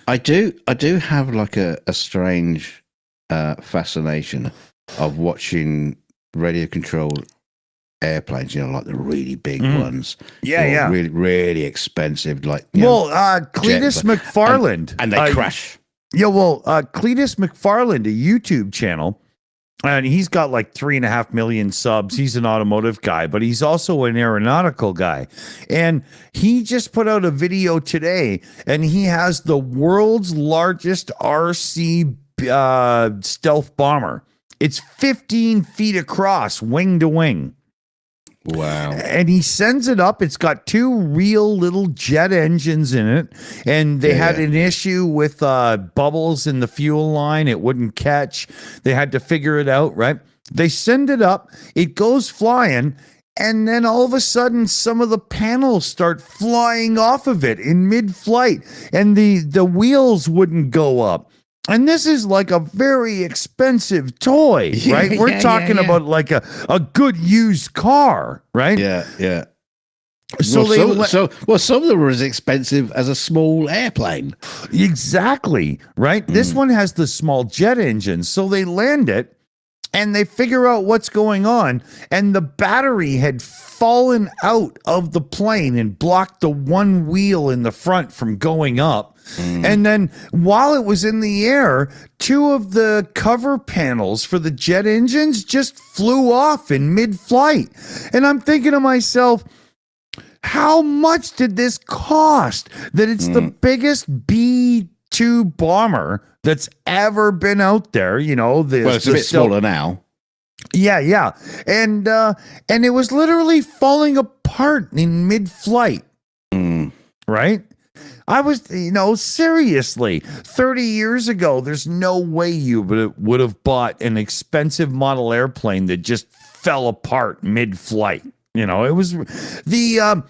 I do have like a strange fascination of watching radio controlled airplanes, like the really big ones. Yeah. Really, really expensive. Like, Cletus McFarland. And they crash. Cletus McFarland, a YouTube channel, and he's got like 3.5 million subs. He's an automotive guy, but he's also an aeronautical guy. And he just put out a video today, and he has the world's largest RC stealth bomber. It's 15 feet across, wing to wing. Wow. And he sends it up. It's got 2 real little jet engines in it. And they had an issue with bubbles in the fuel line. It wouldn't catch. They had to figure it out, right? They send it up. It goes flying. And then all of a sudden, some of the panels start flying off of it in mid-flight. And the wheels wouldn't go up. And this is like a very expensive toy, right? We're talking about like a good used car, right? Yeah. So some of them are as expensive as a small airplane. Exactly, right? This one has the small jet engine. So they land it and they figure out what's going on. And the battery had fallen out of the plane and blocked the one wheel in the front from going up. And then while it was in the air, 2 of the cover panels for the jet engines just flew off in mid-flight. And I'm thinking to myself, how much did this cost that it's the biggest B-2 bomber that's ever been out there? It's a bit smaller now. Yeah. And it was literally falling apart in mid-flight. Right? I was, seriously, 30 years ago, there's no way you would have bought an expensive model airplane that just fell apart mid-flight. It was the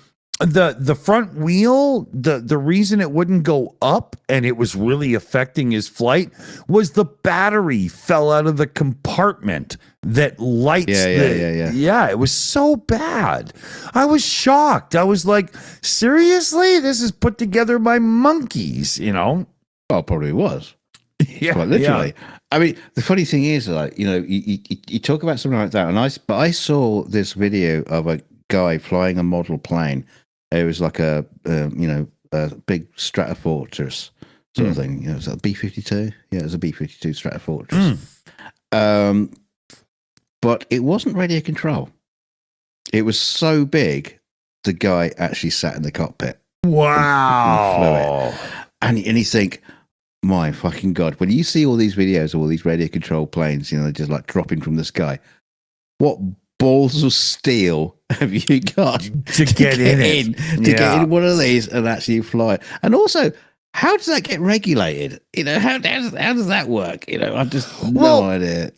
front wheel, the reason it wouldn't go up and it was really affecting his flight was the battery fell out of the compartment that lights it was so bad. I was shocked. I was like, seriously, this is put together by monkeys. Well, probably was. Yeah, quite literally. I mean, the funny thing is, like, you talk about something like that, and I saw this video of a guy flying a model plane. It was like a big Stratofortress sort of thing. It was a B-52. Yeah, it was a B-52 Stratofortress. But it wasn't radio control. It was so big, the guy actually sat in the cockpit. Wow. And you think, my fucking God, when you see all these videos of all these radio control planes, just like dropping from the sky, what balls of steel have you got to get in one of these and actually fly? And also, how does that get regulated? How does that work? I've just no idea.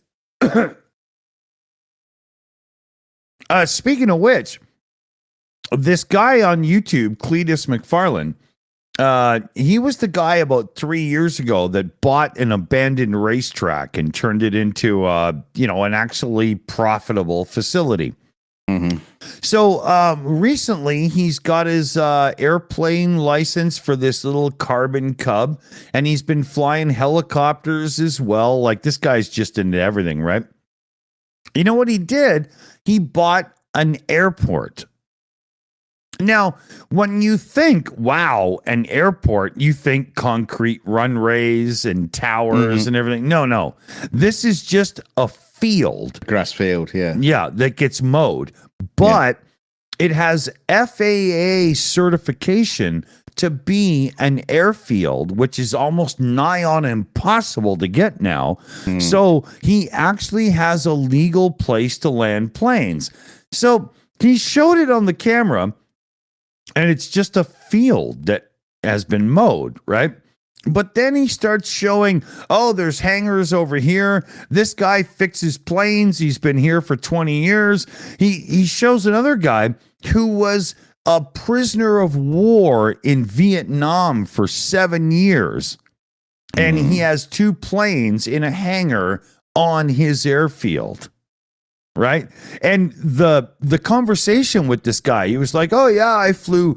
Speaking of which, this guy on YouTube, Cletus McFarland, he was the guy about 3 years ago that bought an abandoned racetrack and turned it into, an actually profitable facility. So recently, he's got his airplane license for this little Carbon Cub, and he's been flying helicopters as well. Like, this guy's just into everything, right? You know what he did? He bought an airport. Now, when you think, wow, an airport, you think concrete runways and towers and everything. No. This is just a field. Grass field, yeah. Yeah, that gets mowed. But it has FAA certification to be an airfield, which is almost nigh on impossible to get now. So he actually has a legal place to land planes. So he showed it on the camera, and it's just a field that has been mowed, right? But then he starts showing, oh, there's hangars over here. This guy fixes planes. He's been here for 20 years. He shows another guy who was a prisoner of war in Vietnam for 7 years. And he has 2 planes in a hangar on his airfield. Right. And the conversation with this guy, he was like, oh, yeah, I flew,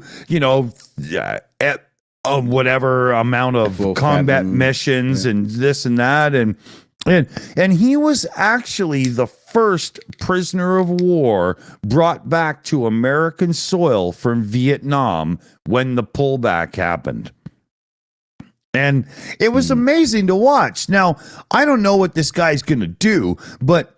at whatever amount of combat missions and this and that. And he was actually the first prisoner of war brought back to American soil from Vietnam when the pullback happened. And it was amazing to watch. Now, I don't know what this guy's going to do, but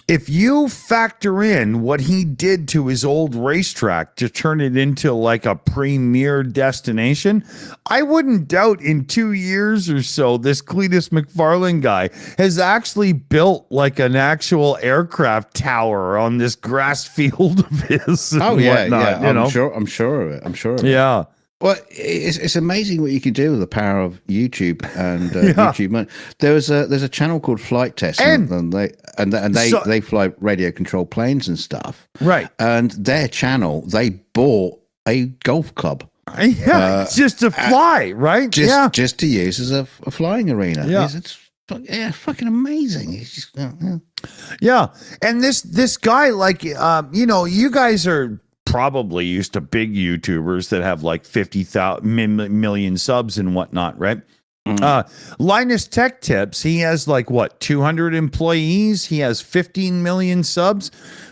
if you factor in what he did to his old racetrack to turn it into like a premier destination, I wouldn't doubt in 2 years or so, this Cletus McFarlane guy has actually built like an actual aircraft tower on this grass field of his. Oh, yeah. Whatnot, I'm sure of it. Yeah. Well, it's amazing what you can do with the power of YouTube and YouTube money. There's a channel called Flight Test, and they fly radio controlled planes and stuff. Right. And their channel, they bought a golf club. Just to fly, right? Just to use as a flying arena. Yeah. It's fucking amazing. It's just, yeah. And this guy, like, you guys are probably used to big YouTubers that have like 50,000 subs and whatnot, right? Linus Tech Tips, he has like 200 employees. He has 15 million subs.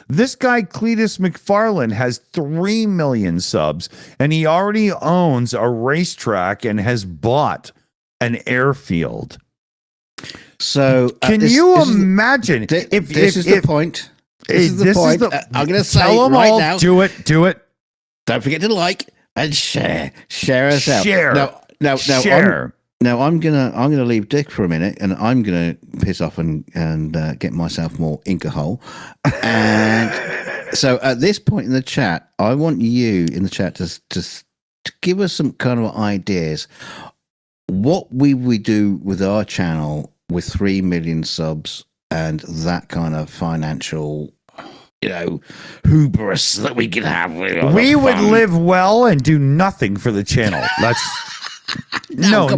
This guy, Cletus McFarlane, has 3 million subs, and he already owns a racetrack and has bought an airfield. So can you imagine if this is the point? This is the point. I'm going to say right all, now. Do it. Don't forget to like and share. Share us out. Now, share. I'm gonna leave Dick for a minute, and I'm gonna piss off and get myself more ink a hole. And so at this point in the chat, I want you in the chat to give us some kind of ideas. What we do with our channel with 3 million subs and that kind of financial, hubris that we can have. We would live well and do nothing for the channel. That's no.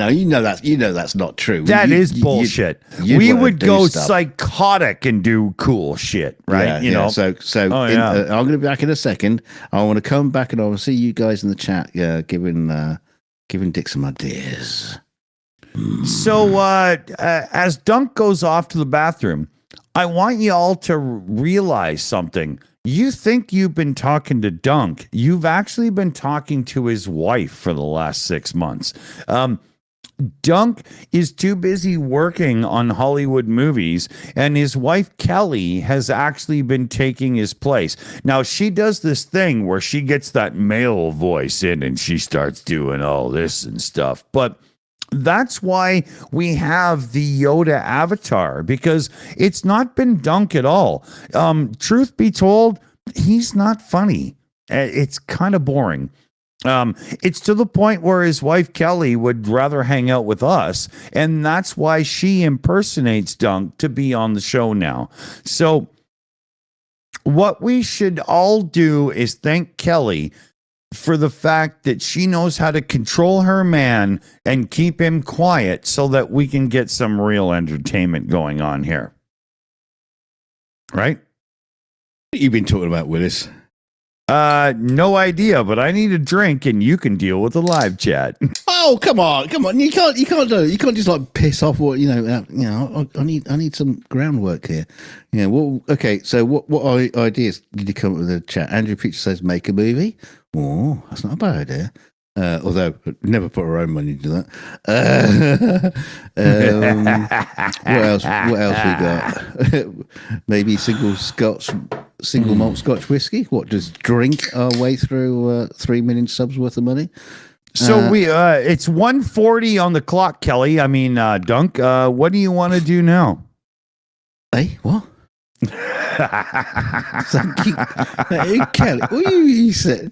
You know that's not true. That is bullshit. We would go psychotic and do cool shit, right? Yeah, So I'm going to be back in a second. I want to come back and I will see you guys in the chat. Giving Dick some ideas. So as Dunk goes off to the bathroom, I want you all to realize something. You think you've been talking to Dunk. You've actually been talking to his wife for the last 6 months. Dunk is too busy working on Hollywood movies, and his wife, Kelly, has actually been taking his place. Now, she does this thing where she gets that male voice in and she starts doing all this and stuff. But that's why we have the Yoda avatar, because it's not been Dunk at all. Truth be told, he's not funny. It's kind of boring. It's to the point where his wife Kelly would rather hang out with us, and that's why she impersonates Dunk to be on the show now. So what we should all do is thank Kelly for the fact that she knows how to control her man and keep him quiet so that we can get some real entertainment going on here. Right? What have you been talking about, Willis? No idea, but I need a drink and you can deal with the live chat. Oh, come on. You can't do it. You can't just like piss off what, I need some groundwork here. Yeah. Well, okay. So what ideas did you come up with in the chat? Andrew Picture says make a movie. Oh, that's not a bad idea. Although never put our own money into that. What else we got? Maybe single malt Scotch whiskey. What, just drink our way through 3 million subs worth of money? So it's 1:40 on the clock, Kelly. I mean, Dunk. What do you want to do now? Hey, what? Hey, Kelly, what you said?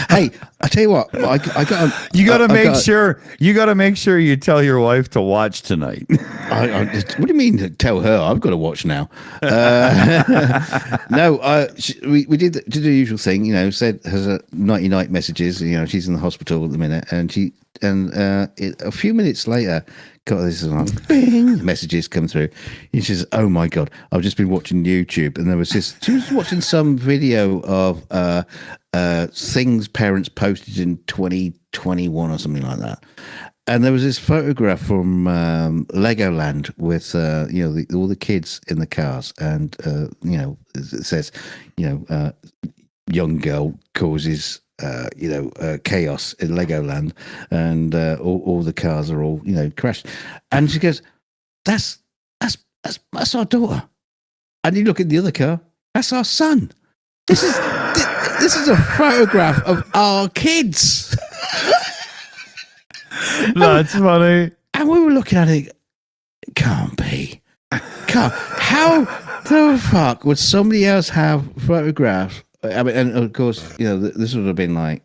Hey, I tell you what, I got. You got to make sure. You got to make sure you tell your wife to watch tonight. What do you mean to tell her? I've got to watch now. No, we did the usual thing. You know, said has a nighty night messages. You know, she's in the hospital at the minute, and a few minutes later, got this like, bing, messages come through. He says, "Oh my god, I've just been watching YouTube, and there was this." She was watching some video of things parents posted in 2021 or something like that. And there was this photograph from Legoland with all the kids in the cars, and it says, young girl causes chaos in Legoland, and all the cars are all crashed. And she goes, "That's our daughter." And you look at the other car, that's our son. This is a photograph of our kids. That's funny. And we were looking at it. Can't be. How the fuck would somebody else have photographs? I mean, and of course, this would have been like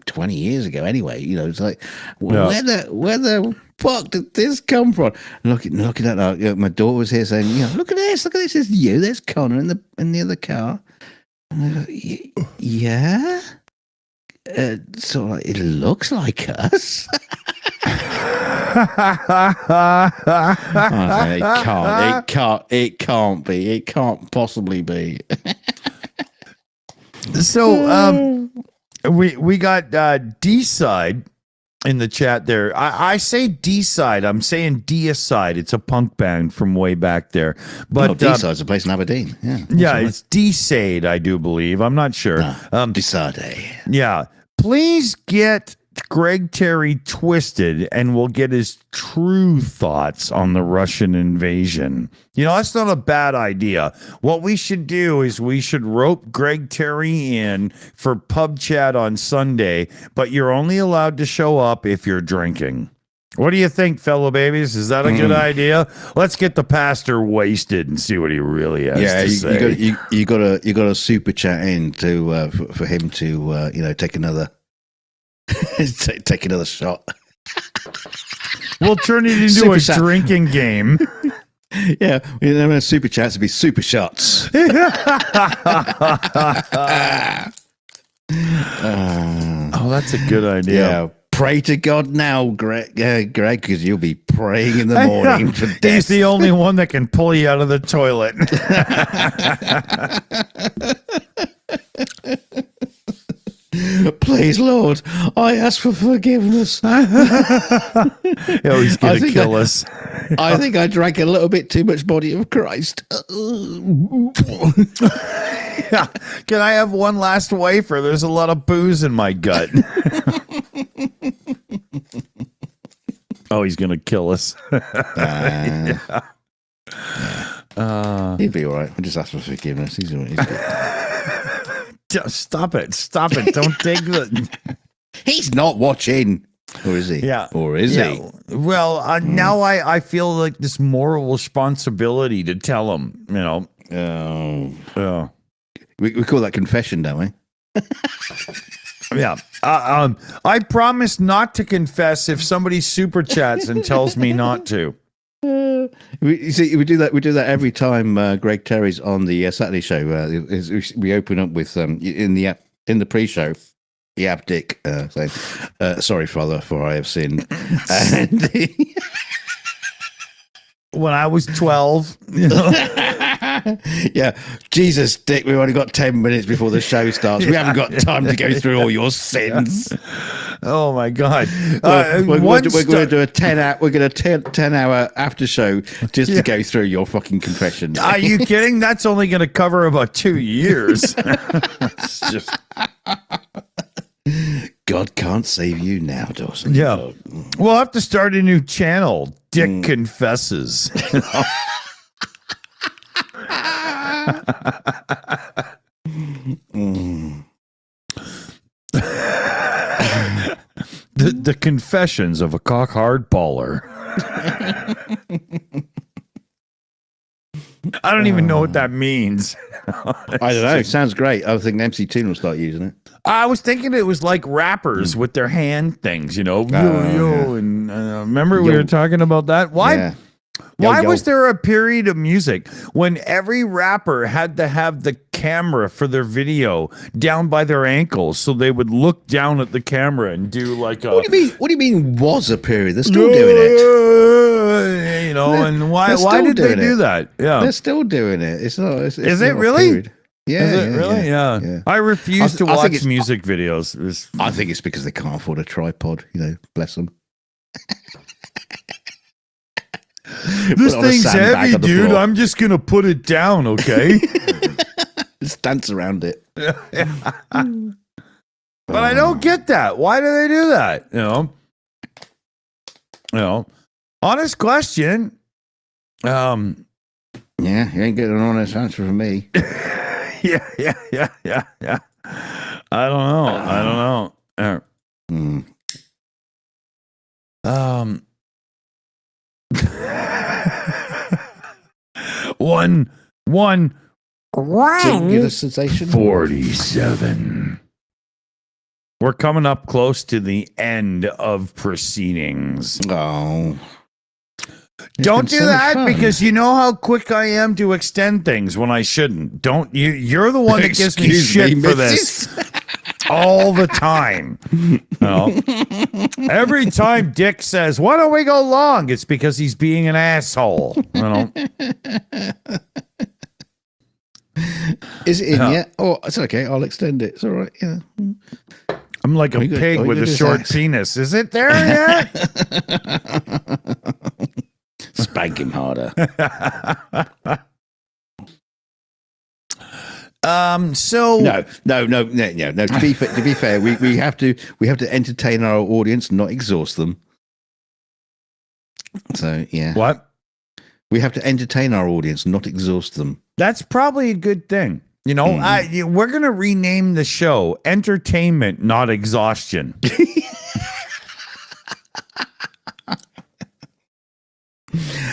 20 years ago anyway. It's like, where the fuck did this come from? Looking at that, my daughter was here saying, look at this, it's you, there's Connor in the other car. And I go, yeah. So it looks like us. It can't be. It can't possibly be. So we got D-side in the chat there. I say D-side. I'm saying D-side. It's a punk band from way back there. But D-side's a place in Aberdeen. Yeah, it's D-side, I do believe. I'm not sure. D-side. Yeah. Please get Greg Terry twisted, and we'll get his true thoughts on the Russian invasion. That's not a bad idea. What we should do is we should rope Greg Terry in for PubChat on Sunday, but you're only allowed to show up if you're drinking. What do you think, fellow babies? Is that a good idea? Let's get the pastor wasted and see what he really has to say. You got to super chat in to for him to take another take another shot. We'll turn it into a drinking game. Yeah, super chats would be super shots. Oh, that's a good idea. Yeah. Pray to God now, Greg, because you'll be praying in the morning for death. He's the only one that can pull you out of the toilet. Please, Lord, I ask for forgiveness. He's going to kill us. I think I drank a little bit too much body of Christ. Yeah. Can I have one last wafer? There's a lot of booze in my gut. Oh, he's going to kill us. He'll be all right. I just ask for forgiveness. He's good. Stop it. Don't take the... He's not watching. Or is he? Yeah. Or is he? Well, now I feel like this moral responsibility to tell him, We call that confession, don't we? Yeah. I promise not to confess if somebody super chats and tells me not to. We do that. We do that every time Greg Terry's on the Saturday show. We open up with in the pre-show, the abdic saying, "Sorry, Father, for I have sinned." And when I was 12, yeah, Jesus, Dick, we've only got 10 minutes before the show starts. We haven't got time to go through all your sins. Oh my God! We're going to do a 10-hour. We're going to 10-hour after show just to go through your fucking confession. Are you kidding? That's only going to cover about 2 years. It's just... God can't save you now, Dawson. Yeah, we'll have to start a new channel. Dick confesses. The Confessions of a Cock-Hard Baller. I don't even know what that means. I don't know. It sounds great. I think MC Toon will start using it. I was thinking it was like rappers with their hand things, and remember we were talking about that? Why? Yeah. Why was there a period of music when every rapper had to have the camera for their video down by their ankles so they would look down at the camera and do like a... What do you mean was a period? They're still doing it. And why did they do that? Yeah. They're still doing it. It's not. Is it really? Yeah. Is it really? Yeah. I refuse to watch music videos. I think it's because they can't afford a tripod. Bless them. This thing's heavy, dude. I'm just gonna put it down, okay? Just dance around it. But I don't get that. Why do they do that? Honest question. Yeah, you ain't getting an honest answer from me. Yeah. I don't know. One. Singular sensation. 47. We're coming up close to the end of proceedings. Oh. Don't do that because you know how quick I am to extend things when I shouldn't. Don't you? You're the one that gives me shit for this all the time. Every time Dick says, "Why don't we go long?" It's because he's being an asshole. Is it in yet? Oh, it's okay. I'll extend it. It's all right. Yeah. I'm like a pig with a short penis. Is it there yet? Spank him harder. So no. To be fair, we have to entertain our audience, not exhaust them. So yeah. What? We have to entertain our audience, not exhaust them. That's probably a good thing. We're going to rename the show Entertainment, Not Exhaustion.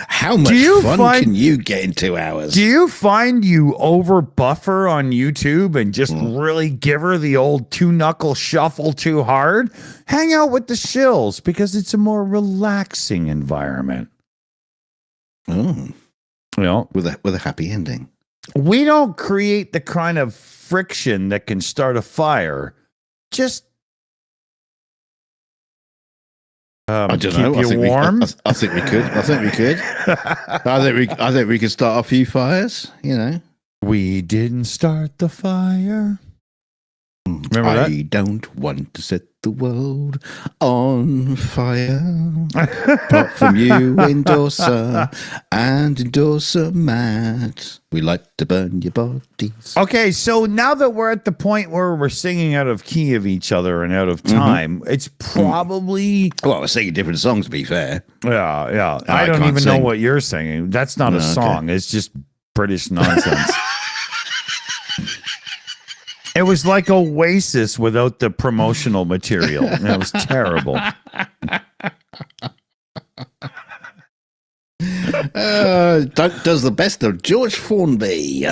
How much fun can you get in 2 hours? Do you find you over buffer on YouTube and just really give her the old 2-knuckle shuffle too hard? Hang out with the Shills because it's a more relaxing environment. Oh. With a happy ending. We don't create the kind of friction that can start a fire. Just I don't know. Keep you warm. I think we could. I think we could start a few fires. We didn't start the fire. Remember that? I don't want to set the world on fire. Apart from you, endorser, and endorser Matt. We like to burn your bodies. Okay, so now that we're at the point where we're singing out of key of each other and out of time, it's probably... Well, we're singing different songs, to be fair. Yeah. I don't even know what you're singing. That's not a song. Okay. It's just British nonsense. It was like Oasis without the promotional material. It was terrible. Does the best of George Formby.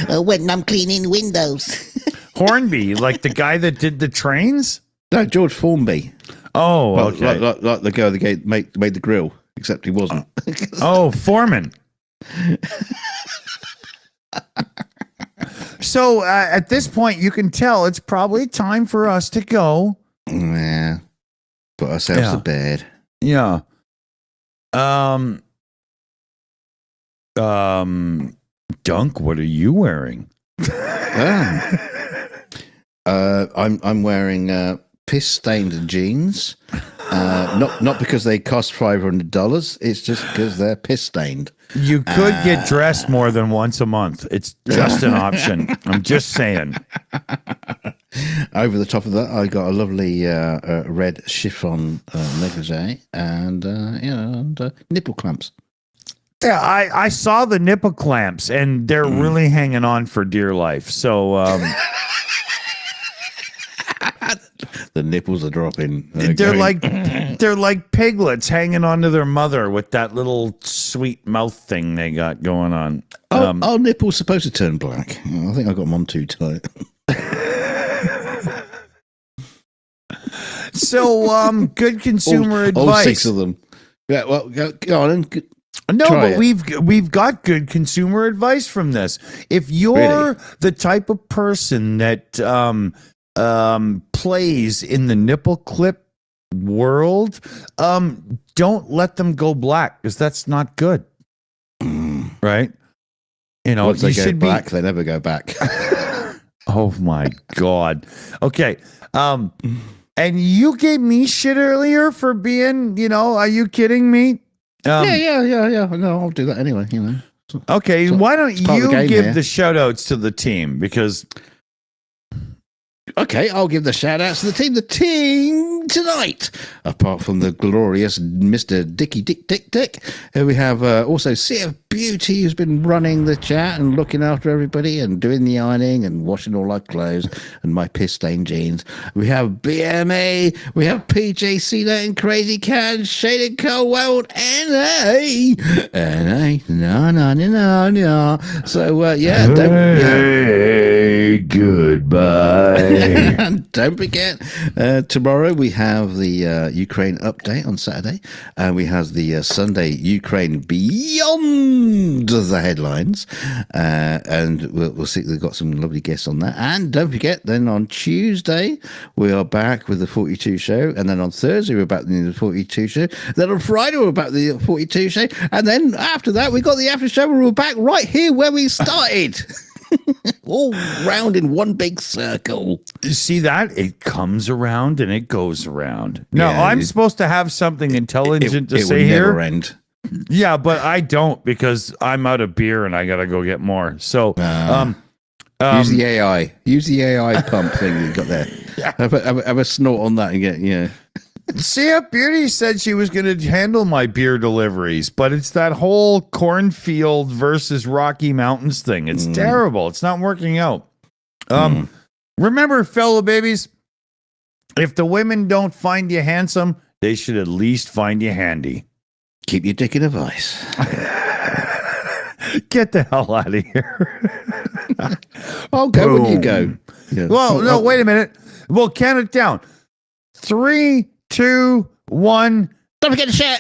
When I'm cleaning windows. Hornby, like the guy that did the trains? No, George Formby. Oh, okay. Like the guy that made the grill, except he wasn't. Oh, Foreman. So at this point, you can tell it's probably time for us to go. Yeah. Put ourselves to bed. Yeah. Dunk, what are you wearing? I'm wearing piss-stained jeans. Not because they cost $500. It's just because they're piss-stained. You could get dressed more than once a month. It's just an option. I'm just saying. Over the top of that, I got a lovely red chiffon negligee and nipple clamps. Yeah, I saw the nipple clamps, and they're really hanging on for dear life. So The nipples are dropping. They're like piglets hanging onto their mother with that little sweet mouth thing they got going on. Our nipples supposed to turn black. I think I got them on too tight. So, good consumer advice. All 6 of them. Yeah, well, go on and No, try but it. we've got good consumer advice from this. If you're the type of person that plays in the nipple clip world, don't let them go black because that's not good. Right? You know, Once they you go should black, they never go back. Oh my God. Okay. And you gave me shit earlier for being, are you kidding me? Yeah. No, I'll do that anyway, Okay, why don't part of the you game give here. the shout outs to the team? Because Okay, I'll give the shout outs to the team. The team tonight, apart from the glorious Mr. Dicky Dick, we have also Sea of Beauty, who's been running the chat and looking after everybody and doing the ironing and washing all our clothes and my piss stained jeans. We have BMA, we have PJ Cena and Crazy Cat, Shaded Cold NA. No. So, yeah. hey, goodbye. And don't forget, tomorrow we have the Ukraine update on Saturday, and we have the Sunday Ukraine Beyond the headlines, and we'll see. We've got some lovely guests on that. And don't forget, then on Tuesday we are back with the 42 show, and then on Thursday we're back with the 42 show. Then on Friday we're back with the 42 show, and then after that we got the after show where we're back right here where we started. All round in one big circle. See that? It comes around and it goes around. No, Yeah, I'm supposed to have something intelligent to it say will here. never end. Yeah, but I don't because I'm out of beer and I got to go get more. So, Use the AI. Use the AI pump thing you got there. Have a snort on that and get, Sea of Beauty said she was going to handle my beer deliveries, but it's that whole cornfield versus Rocky Mountains thing. It's terrible. It's not working out. Remember, fellow babies, if the women don't find you handsome, they should at least find you handy. Keep your dick in a vice. Get the hell out of here. I'll go when you go. Yeah. Well, no, wait a minute. We'll count it down. 3, 2, 1. Don't forget to share.